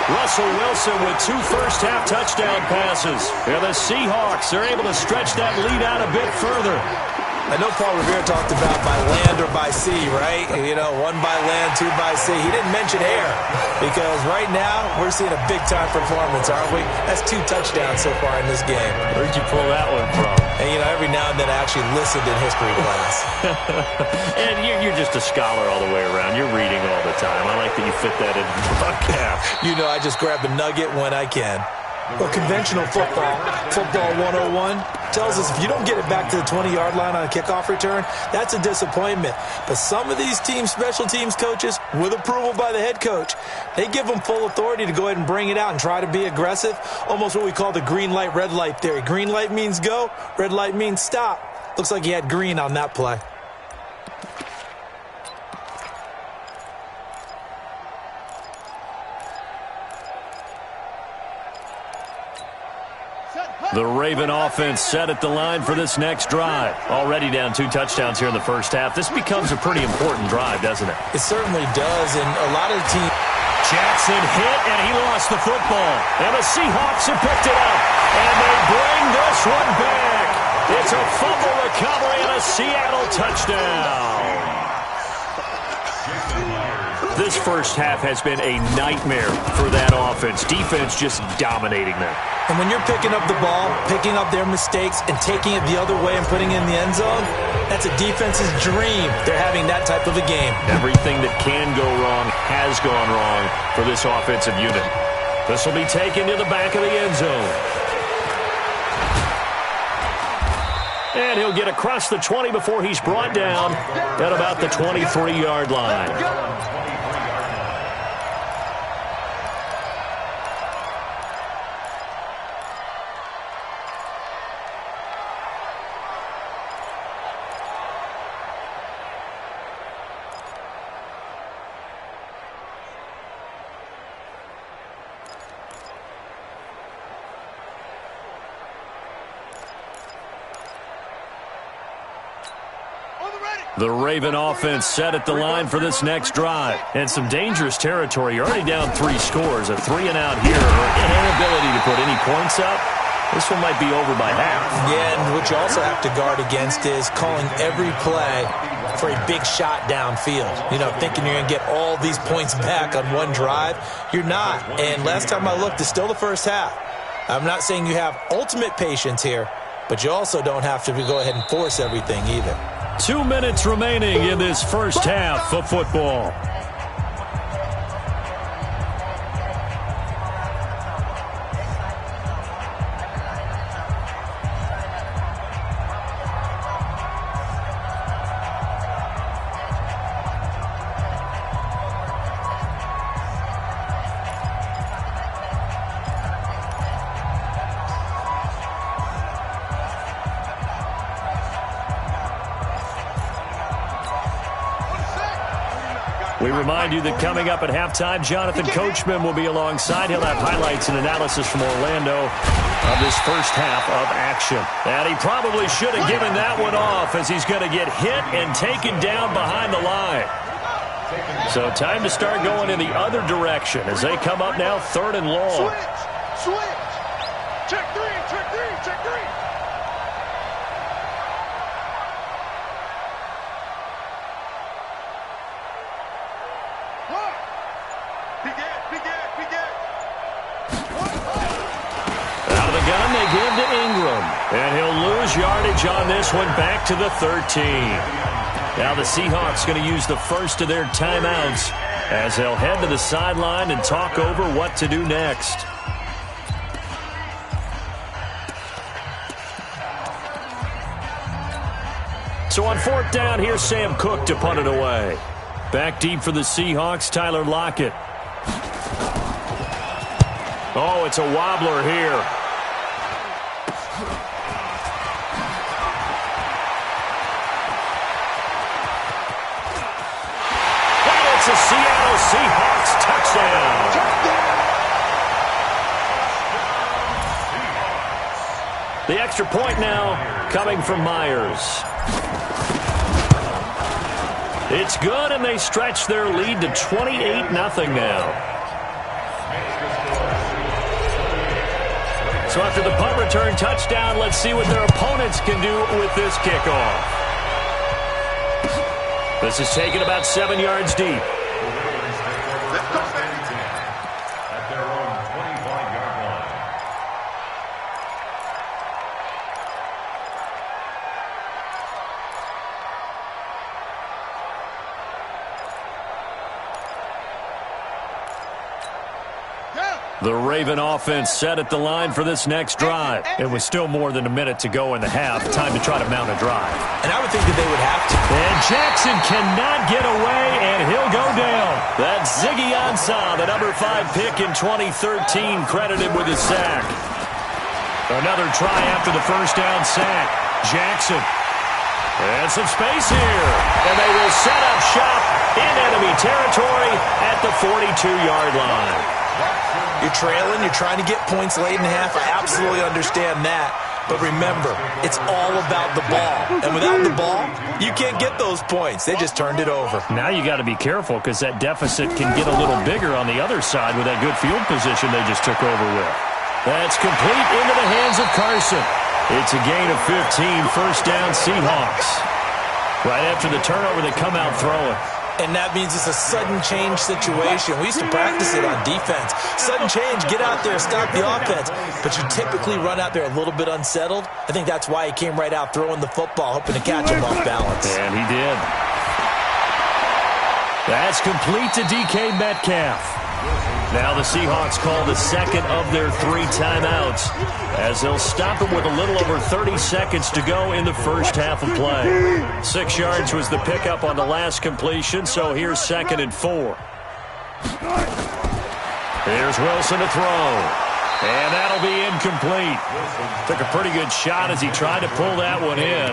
Russell Wilson with 2 first-half touchdown passes. And the Seahawks are able to stretch that lead out a bit further. I know Paul Revere talked about by land or by sea, right? You know, 1 by land, 2 by sea. He didn't mention air because right now we're seeing a big-time performance, aren't we? That's 2 touchdowns so far in this game. Where'd you pull that one from? And, you know, every now and then I actually listened in history class. And you're just a scholar all the way around. You're reading all the time. I like that you fit that into the podcast. You know, I just grab a nugget when I can. Well, conventional football 101, tells us if you don't get it back to the 20-yard line on a kickoff return, that's a disappointment. But some of these team special teams coaches, with approval by the head coach, they give them full authority to go ahead and bring it out and try to be aggressive, almost what we call the green light, red light theory. Green light means go, red light means stop. Looks like he had green on that play. The Raven offense set at the line for this next drive. Already down 2 touchdowns here in the first half. This becomes a pretty important drive, doesn't it? It certainly does, and a lot of the team... Jackson hit, and he lost the football. And the Seahawks have picked it up, and they bring this one back. It's a fumble recovery and a Seattle touchdown. This first half has been a nightmare for that offense. Defense just dominating them. And when you're picking up the ball, picking up their mistakes, and taking it the other way and putting it in the end zone, that's a defense's dream. They're having that type of a game. Everything that can go wrong has gone wrong for this offensive unit. This will be taken to the back of the end zone. And he'll get across the 20 before he's brought down at about the 23-yard line. The Raven offense set at the line for this next drive. And some dangerous territory. You're already down 3 scores. A 3-and-out here, or an inability to put any points up. This one might be over by half. Yeah, and what you also have to guard against is calling every play for a big shot downfield. You know, thinking you're going to get all these points back on one drive. You're not. And last time I looked, it's still the first half. I'm not saying you have ultimate patience here, but you also don't have to go ahead and force everything either. 2 minutes remaining in this first half of football. We remind you that coming up at halftime, Jonathan Coachman will be alongside. He'll have highlights and analysis from Orlando of this first half of action. And he probably should have given that one off, as he's going to get hit and taken down behind the line. So time to start going in the other direction as they come up now 3rd and long. Switch. Check 3, check 3, check 3. Out of the gun, they give to Ingram. And he'll lose yardage on this one, back to the 13. Now the Seahawks going to use the first of their timeouts as they'll head to the sideline and talk over what to do next. So on 4th down, here's Sam Cook to punt it away. Back deep for the Seahawks, Tyler Lockett. Oh, it's a wobbler here. And it's a Seattle Seahawks touchdown. The extra point now coming from Myers. It's good, and they stretch their lead to 28-0 now. So after the punt return touchdown, let's see what their opponents can do with this kickoff. This is taken about 7 yards deep. At their own 25-yard line. The Raven offense set at the line for this next drive. It was still more than a minute to go in the half. Time to try to mount a drive. And I would think that they would have to. And Jackson cannot get away, and he'll go down. That's Ziggy Ansah, the number 5 pick in 2013, credited with a sack. Another try after the first down sack. Jackson. And some space here. And they will set up shop in enemy territory at the 42-yard line. You're trailing. You're trying to get points late in half. I absolutely understand that. But remember, it's all about the ball. And without the ball, you can't get those points. They just turned it over. Now you got to be careful because that deficit can get a little bigger on the other side with that good field position they just took over with. That's complete into the hands of Carson. It's a gain of 15, first down Seahawks. Right after the turnover, they come out throwing. And that means it's a sudden change situation. We used to practice it on defense. Sudden change, get out there, stop the offense. But you typically run out there a little bit unsettled. I think that's why he came right out throwing the football, hoping to catch him off balance. And he did. That's complete to DK Metcalf. Now the Seahawks call the second of their 3 timeouts as they'll stop it with a little over 30 seconds to go in the first half of play. 6 yards was the pickup on the last completion, so here's 2nd and 4. Here's Wilson to throw. And that'll be incomplete. Took a pretty good shot as he tried to pull that one in.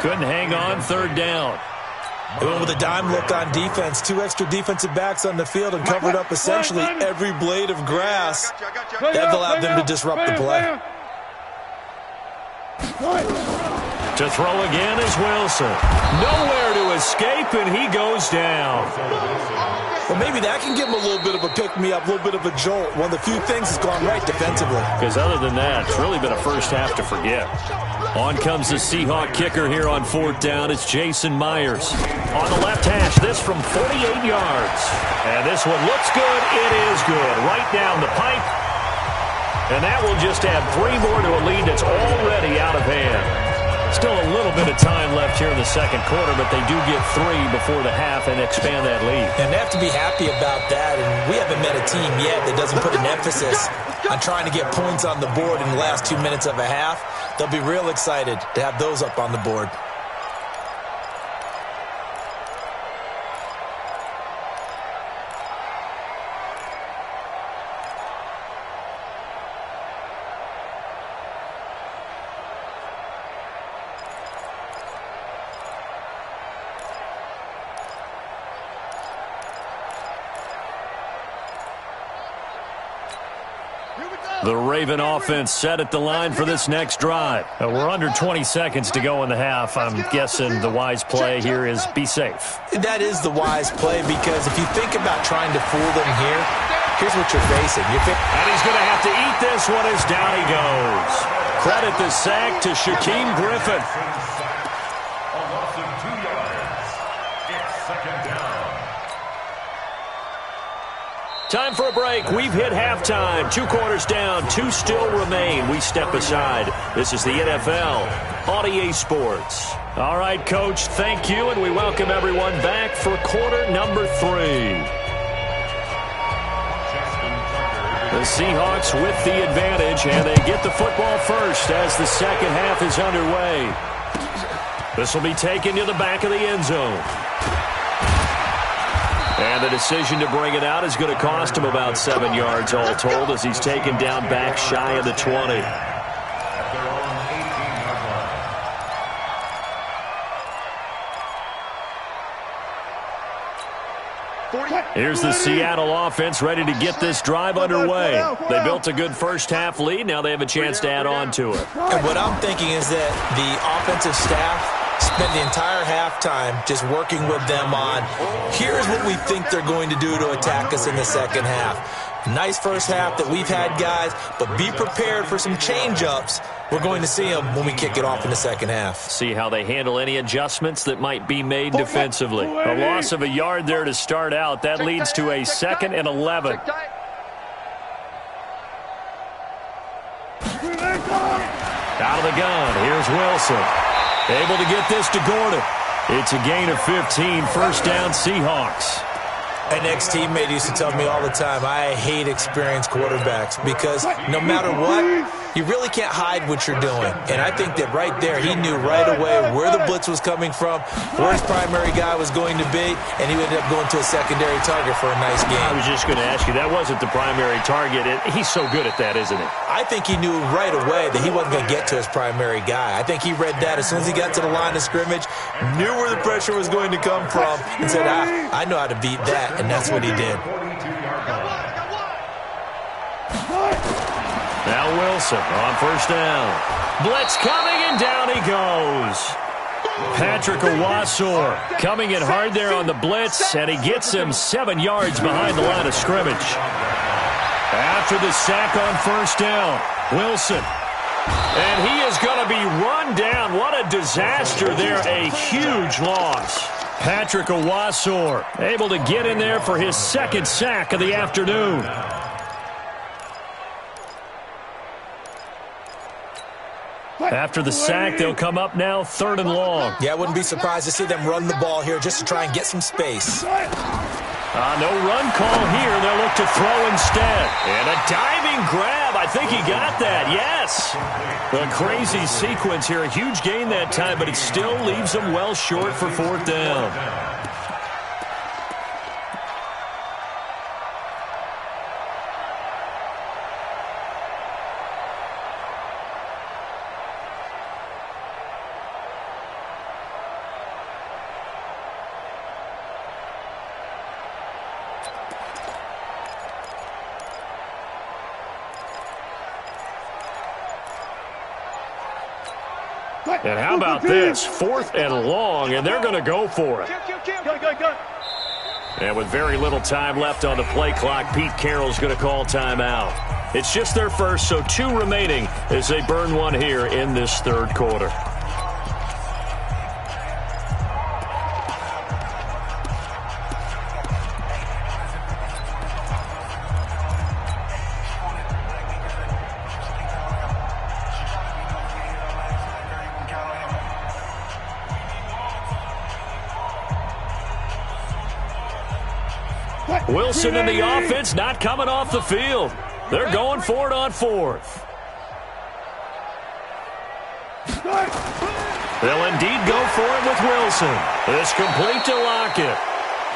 Couldn't hang on, 3rd down. They went with a dime look on defense. 2 extra defensive backs on the field and covered up essentially every blade of grass. That allowed them to disrupt the play. To throw again is Wilson. Nowhere to escape, and he goes down. Well, maybe that can give him a little bit of a pick-me-up, a little bit of a jolt. One of the few things that's gone right defensively. Because other than that, it's really been a first half to forget. On comes the Seahawk kicker here on 4th down. It's Jason Myers. On the left hash, this from 48 yards. And this one looks good. It is good. Right down the pipe. And that will just add 3 more to a lead that's already out of hand. Still a little bit of time left here in the second quarter, but they do get 3 before the half and expand that lead. And they have to be happy about that. And we haven't met a team yet that doesn't put an emphasis on trying to get points on the board in the last 2 minutes of a half. They'll be real excited to have those up on the board. The Raven offense set at the line for this next drive. We're under 20 seconds to go in the half. I'm guessing the wise play here is be safe. That is the wise play because if you think about trying to fool them here, here's what you're facing. And he's going to have to eat this one as down he goes. Credit the sack to Shaquem Griffin. A loss of 2 yards. It's 2nd down. Time for a break. We've hit halftime. 2 quarters down. 2 still remain. We step aside. This is the NFL on EA Sports. All right, Coach, thank you, and we welcome everyone back for quarter number 3. The Seahawks with the advantage, and they get the football first as the second half is underway. This will be taken to the back of the end zone. And the decision to bring it out is going to cost him about 7 yards all told as he's taken down back shy of the 20. Here's the Seattle offense ready to get this drive underway. They built a good first half lead. Now they have a chance to add on to it. And what I'm thinking is that the offensive staff spent the entire halftime just working with them on, here's what we think they're going to do to attack us in the second half. Nice first half that we've had, guys, but be prepared for some change-ups. We're going to see them when we kick it off in the second half. See how they handle any adjustments that might be made defensively. A loss of a yard there to start out. That leads to a 2nd and 11. Out of the gun, here's Wilson. Able to get this to Gordon. It's a gain of 15, first down Seahawks. An ex-teammate used to tell me all the time, I hate experienced quarterbacks because no matter what, you really can't hide what you're doing. And I think that right there, he knew right away where the blitz was coming from, where his primary guy was going to be, and he ended up going to a secondary target for a nice game. I was just going to ask you, that wasn't the primary target. He's so good at that, isn't he? I think he knew right away that he wasn't going to get to his primary guy. I think he read that as soon as he got to the line of scrimmage, knew where the pressure was going to come from, and said, I know how to beat that, and that's what he did. Now Wilson on first down. Blitz coming, and down he goes. Patrick Owasor coming in hard there on the blitz, and he gets him 7 yards behind the line of scrimmage. After the sack on first down, Wilson. And he is going to be run down. What a disaster there. A huge loss. Patrick Owasor able to get in there for his second sack of the afternoon. After the sack, they'll come up now 3rd and long. Yeah, I wouldn't be surprised to see them run the ball here just to try and get some space. No run call here. They'll look to throw instead. And a diving grab. I think he got that. Yes. A crazy sequence here. A huge gain that time, but it still leaves them well short for 4th down. And how about this? 4th and long, and they're going to go for it. And with very little time left on the play clock, Pete Carroll's going to call timeout. It's just their first, so 2 remaining as they burn one here in this 3rd quarter. Wilson in the offense not coming off the field. They're going for it on 4th. They'll indeed go for it with Wilson. It's complete to Lockett.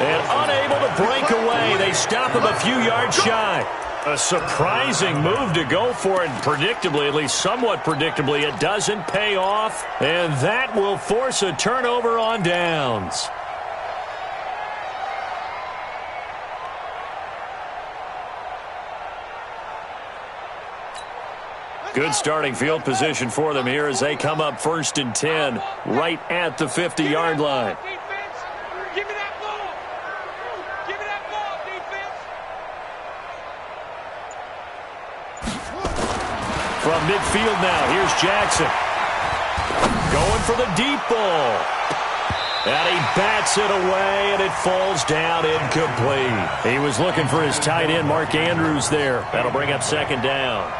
And unable to break away. They stop him a few yards shy. A surprising move to go for it. Predictably, at least somewhat predictably, it doesn't pay off. And that will force a turnover on downs. Good starting field position for them here as they come up 1st and 10, right at the 50-yard line. Give me that ball. Give me that ball, defense. From midfield now, here's Jackson. Going for the deep ball. And he bats it away, and it falls down incomplete. He was looking for his tight end, Mark Andrews, there. That'll bring up 2nd down.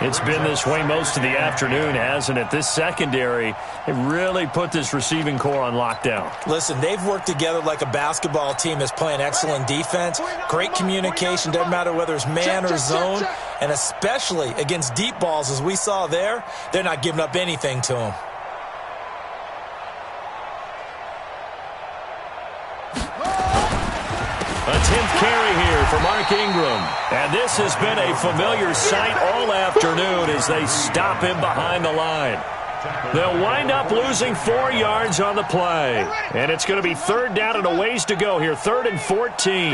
It's been this way most of the afternoon, hasn't it? This secondary, it really put this receiving core on lockdown. Listen, they've worked together like a basketball team that's playing excellent defense, great communication, doesn't matter whether it's man or zone, and especially against deep balls, as we saw there, they're not giving up anything to them. A 10th carry here for Mark Ingram. And this has been a familiar sight all afternoon as they stop him behind the line. They'll wind up losing 4 yards on the play. And it's going to be 3rd down and a ways to go here. 3rd and 14.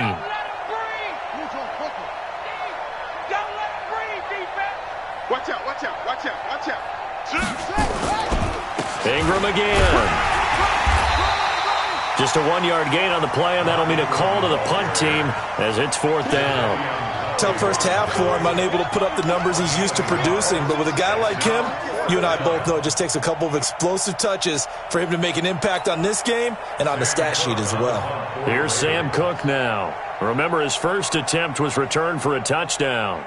Watch out, watch out, watch out, watch out. Ingram again. Just a 1-yard gain on the play, and that'll mean a call to the punt team as it's 4th down. Tough first half for him, unable to put up the numbers he's used to producing. But with a guy like him, you and I both know it just takes a couple of explosive touches for him to make an impact on this game and on the stat sheet as well. Here's Sam Cook now. Remember, his first attempt was returned for a touchdown.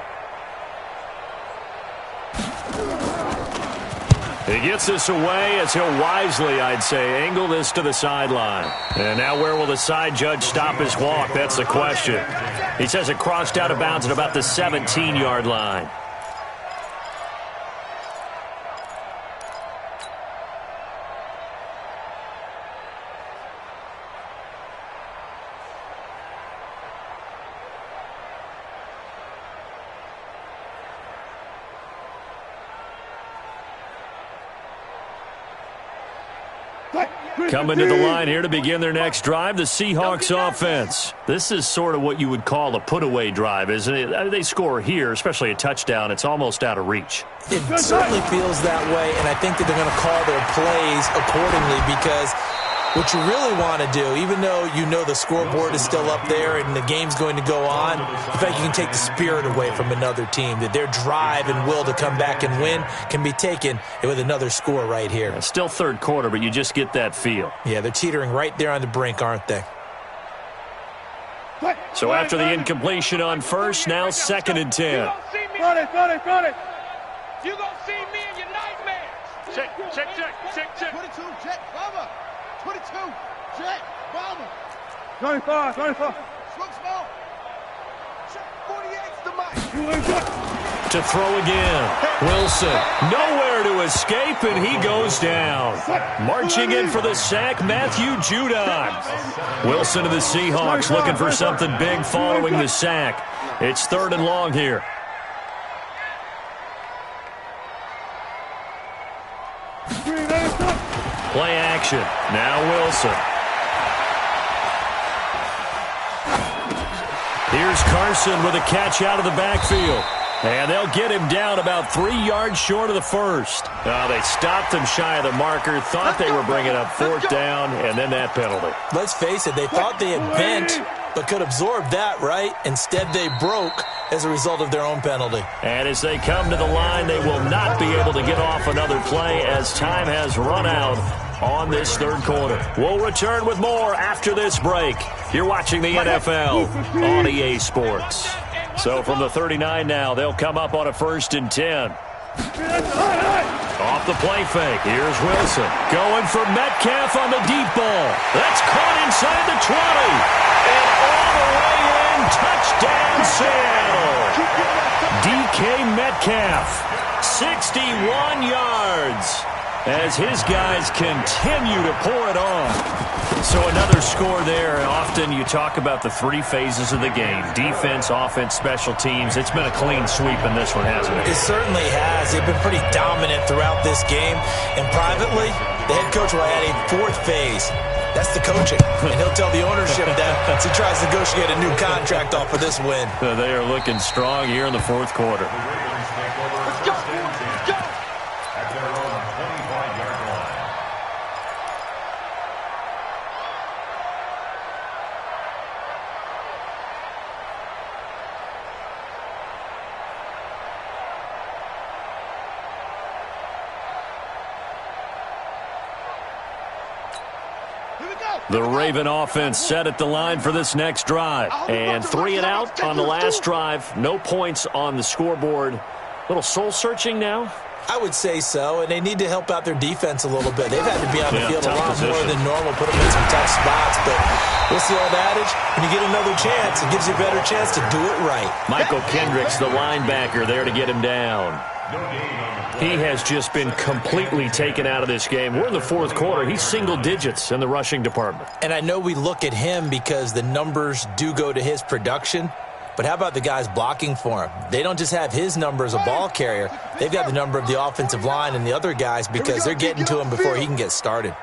He gets this away as he'll wisely, I'd say, angle this to the sideline. And now where will the side judge stop his walk? That's the question. He says it crossed out of bounds at about the 17-yard line. Coming to the line here to begin their next drive, the Seahawks offense. This is sort of what you would call a put-away drive, isn't it? They score here, especially a touchdown. It's almost out of reach. It certainly feels that way, and I think that they're going to call their plays accordingly because what you really want to do, even though you know the scoreboard is still up there and the game's going to go on, in fact, you can take the spirit away from another team, that their drive and will to come back and win can be taken with another score right here. Still third quarter, but you just get that feel. Yeah, they're teetering right there on the brink, aren't they? So after the incompletion on first, now 2nd and 10. You're going to see me in your nightmares. Check. 22, check, bomber. 22, check, bomber. 25. Smoke small. Check, 48's the mic. To throw again. Wilson, nowhere to escape, and he goes down. Marching in for the sack, Matthew Judon. Wilson of the Seahawks looking for something big following the sack. It's 3rd and long here. Play action. Now Wilson. Here's Carson with a catch out of the backfield. And they'll get him down about 3 yards short of the first. They stopped him shy of the marker, thought they were bringing up 4th down, and then that penalty. Let's face it, they thought they had bent, but could absorb that, right? Instead, they broke as a result of their own penalty. And as they come to the line, they will not be able to get off another play as time has run out on this 3rd quarter. We'll return with more after this break. You're watching the NFL on EA Sports. So from the 39 now, they'll come up on a 1st and 10. Off the play fake. Here's Wilson. Going for Metcalf on the deep ball. That's caught inside the 20. And all the way in. Touchdown, Seattle. DK Metcalf. 61 yards. As his guys continue to pour it on. So another score there. Often you talk about the 3 phases of the game. Defense, offense, special teams. It's been a clean sweep in this one, hasn't it? It certainly has. They've been pretty dominant throughout this game. And privately, the head coach will add a 4th phase. That's the coaching. And he'll tell the ownership that as he tries to negotiate a new contract off for this win. They are looking strong here in the 4th quarter. Let's go. At their own 25-yard line. The Raven offense set at the line for this next drive. And 3 and out on the last drive. No points on the scoreboard. Little soul-searching now? I would say so, and they need to help out their defense a little bit. They've had to be on the field a lot more than normal, put them in some tough spots. But what's the old adage? When you get another chance, it gives you a better chance to do it right. Michael Kendricks, the linebacker, there to get him down. He has just been completely taken out of this game. We're in the 4th quarter. He's single digits in the rushing department. And I know we look at him because the numbers do go to his production. But how about the guys blocking for him? They don't just have his number as a ball carrier. They've got the number of the offensive line and the other guys because they're getting to him before he can get started.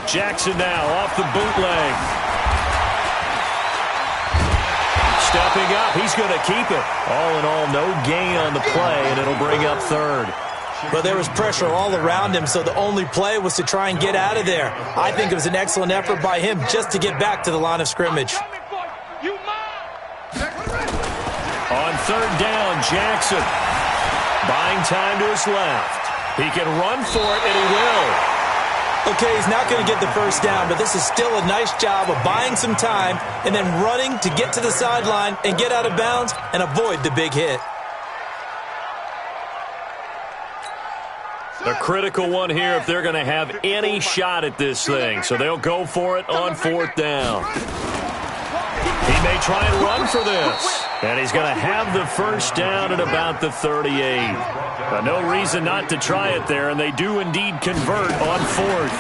Jackson now off the bootleg. Stepping up, he's going to keep it. All in all, no gain on the play, and it'll bring up 3rd. But there was pressure all around him, so the only play was to try and get out of there. I think it was an excellent effort by him just to get back to the line of scrimmage. On 3rd down, Jackson buying time to his left. He can run for it, and he will. Okay, he's not going to get the first down, but this is still a nice job of buying some time and then running to get to the sideline and get out of bounds and avoid the big hit. A critical one here if they're going to have any shot at this thing. So they'll go for it on 4th down. He may try and run for this. And he's going to have the first down at about the 38. But no reason not to try it there, and they do indeed convert on 4th.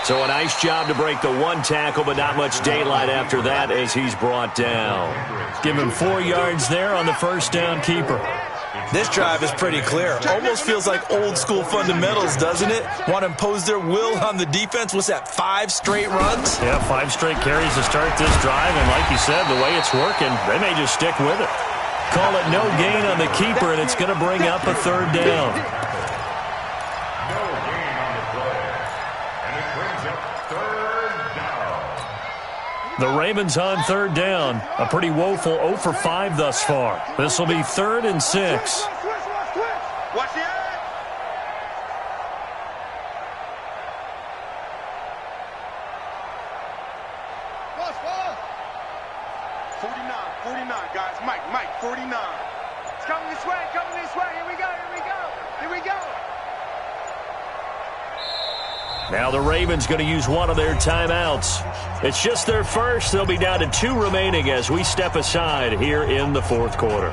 So a nice job to break the one tackle, but not much daylight after that as he's brought down. Give him 4 yards there on the first down keeper. This drive is pretty clear. Almost feels like old school fundamentals, doesn't it? Want to impose their will on the defense. What's that, 5 straight runs? Yeah, 5 straight carries to start this drive, and like you said, the way it's working, they may just stick with it. Call it no gain on the keeper, and it's going to bring up a 3rd down. No gain on the play, and it brings up 3rd down. The Ravens on 3rd down. A pretty woeful 0 for 5 thus far. This will be 3rd and 6. Watch the eye. Watch, 49, guys. Mike, 49. It's coming this way, Here we go. Now the Ravens going to use one of their timeouts. It's just their first. They'll be down to 2 remaining as we step aside here in the 4th quarter.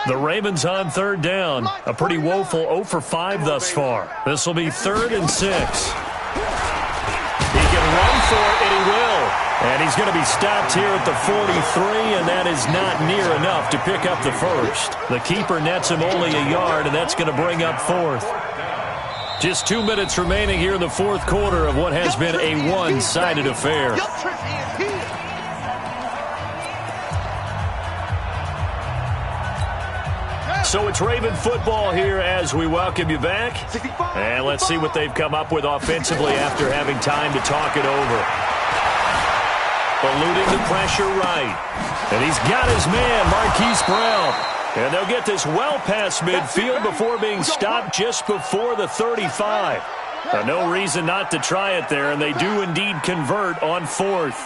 The Ravens on 3rd down. A pretty woeful 0 for 5 thus far. This will be 3rd and 6. He can run for it, and he will. And he's going to be stopped here at the 43, and that is not near enough to pick up the first. The keeper nets him only a yard, and that's going to bring up 4th. Just 2 minutes remaining here in the 4th quarter of what has been a one-sided affair. So it's Raven football here as we welcome you back. And let's see what they've come up with offensively after having time to talk it over. Eluding the pressure right. And he's got his man, Marquise Brown. And they'll get this well past midfield before being stopped just before the 35. No reason not to try it there, and they do indeed convert on 4th.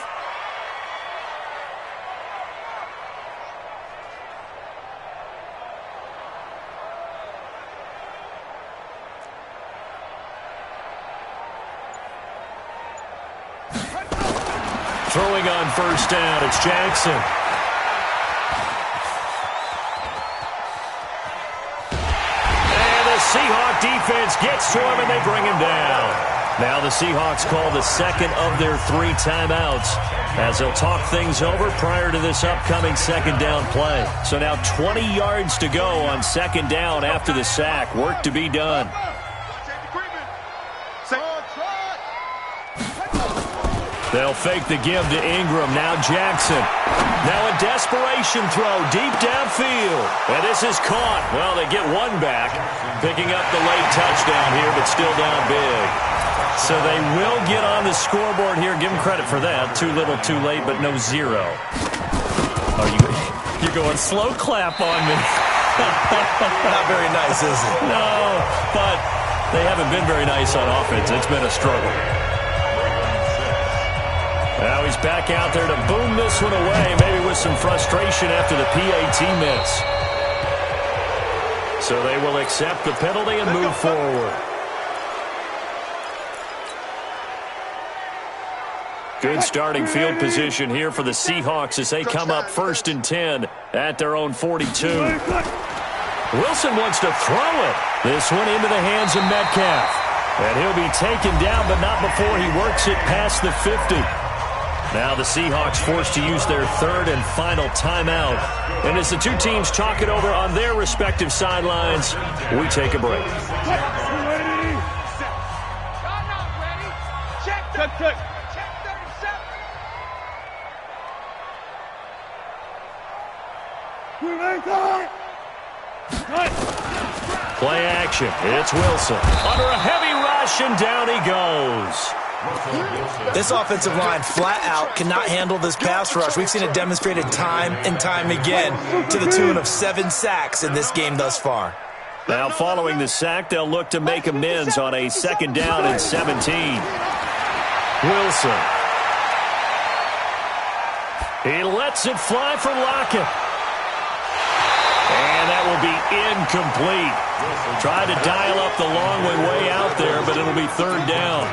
Throwing on first down, it's Jackson. And the Seahawk defense gets to him, and they bring him down. Now the Seahawks call the second of their 3 timeouts as they'll talk things over prior to this upcoming 2nd down play. So now 20 yards to go on 2nd down after the sack. Work to be done. They'll fake the give to Ingram. Now Jackson. Now a desperation throw deep downfield. And this is caught. Well, they get one back, picking up the late touchdown here, but still down big. So they will get on the scoreboard here. Give them credit for that. Too little, too late, but no 0. Oh, you're going slow clap on me. Not very nice, is it? No, but they haven't been very nice on offense. It's been a struggle. Now he's back out there to boom this one away, maybe with some frustration after the PAT miss. So they will accept the penalty and move forward. Good starting field position here for the Seahawks as they come up 1st and 10 at their own 42. Wilson wants to throw it. This one into the hands of Metcalf. And he'll be taken down, but not before he works it past the 50. Now the Seahawks forced to use their third and final timeout. And as the two teams talk it over on their respective sidelines, we take a break. Check. Play action. It's Wilson. Under a heavy rush, and down he goes. This offensive line flat out cannot handle this pass rush. We've seen it demonstrated time and time again to the tune of 7 sacks in this game thus far. Now following the sack, they'll look to make amends on a 2nd down and 17. Wilson. He lets it fly for Lockett. And that will be incomplete. Tried to dial up the long way out there, but it'll be 3rd down.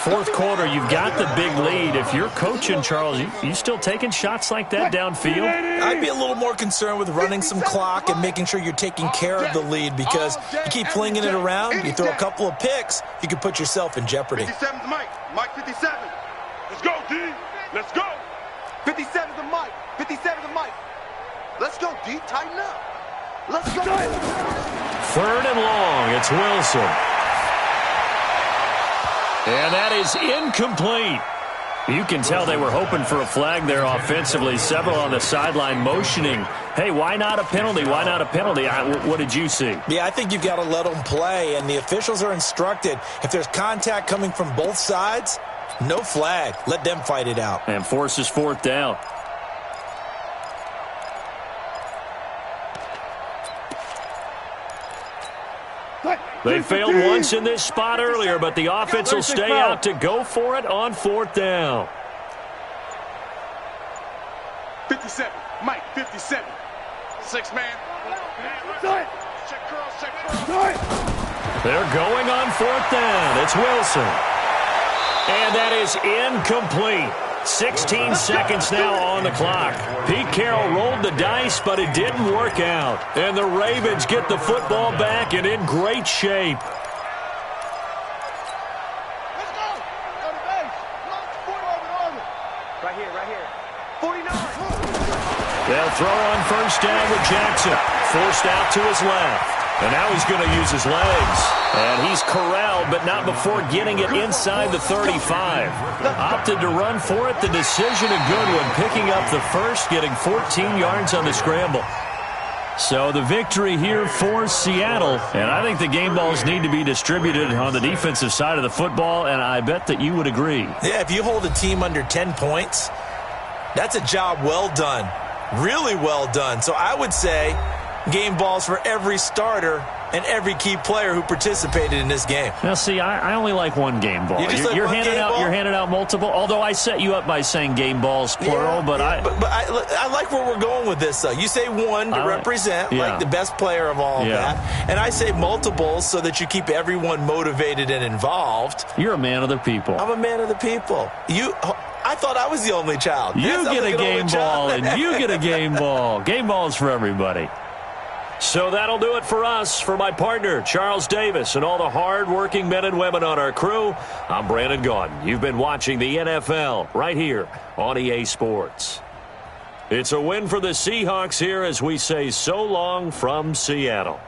4th quarter, you've got the big lead. If you're coaching, Charles, you still taking shots like that downfield? I'd be a little more concerned with running some clock and making sure you're taking care of the lead, because you keep flinging it around, you throw a couple of picks, you can put yourself in jeopardy. 57's Mike. Mike 57. Let's go, D. Let's go. 57's the Mike. 57's the Mike. Let's go, D. Tighten up. Let's go. 3rd and long. It's Wilson. And that is incomplete. You can tell they were hoping for a flag there offensively. Several on the sideline motioning, hey, why not a penalty? Why not a penalty? What did you see? Yeah, I think you've got to let them play, and the officials are instructed, if there's contact coming from both sides, no flag. Let them fight it out. And forces 4th down. They failed once in this spot earlier, but the offense will stay out to go for it on 4th down. 57. Mike, 57. 6 man. Check curls. They're going on 4th down. It's Wilson. And that is incomplete. 16 seconds now on the clock. Pete Carroll rolled the dice, but it didn't work out. And the Ravens get the football back and in great shape. Let's go. Go to base. Right here. 49. They'll throw on 1st down with Jackson. Forced out to his left. And now he's going to use his legs. And he's corralled, but not before getting it inside the 35. Opted to run for it. The decision a good one. Picking up the first, getting 14 yards on the scramble. So the victory here for Seattle. And I think the game balls need to be distributed on the defensive side of the football, and I bet that you would agree. Yeah, if you hold a team under 10 points, that's a job well done. Really well done. So I would say game balls for every starter and every key player who participated in this game. Now, see, I only like one game ball. You're handing out multiple. Although I set you up by saying game balls plural, but I like where we're going with this. Though you say one to represent like the best player of all that, and I say multiples so that you keep everyone motivated and involved. You're a man of the people. I'm a man of the people. I thought I was the only child. You get a game ball, and you get a game ball. Game balls for everybody. So that'll do it for us. For my partner, Charles Davis, and all the hard-working men and women on our crew, I'm Brandon Gaudin. You've been watching the NFL right here on EA Sports. It's a win for the Seahawks here as we say so long from Seattle.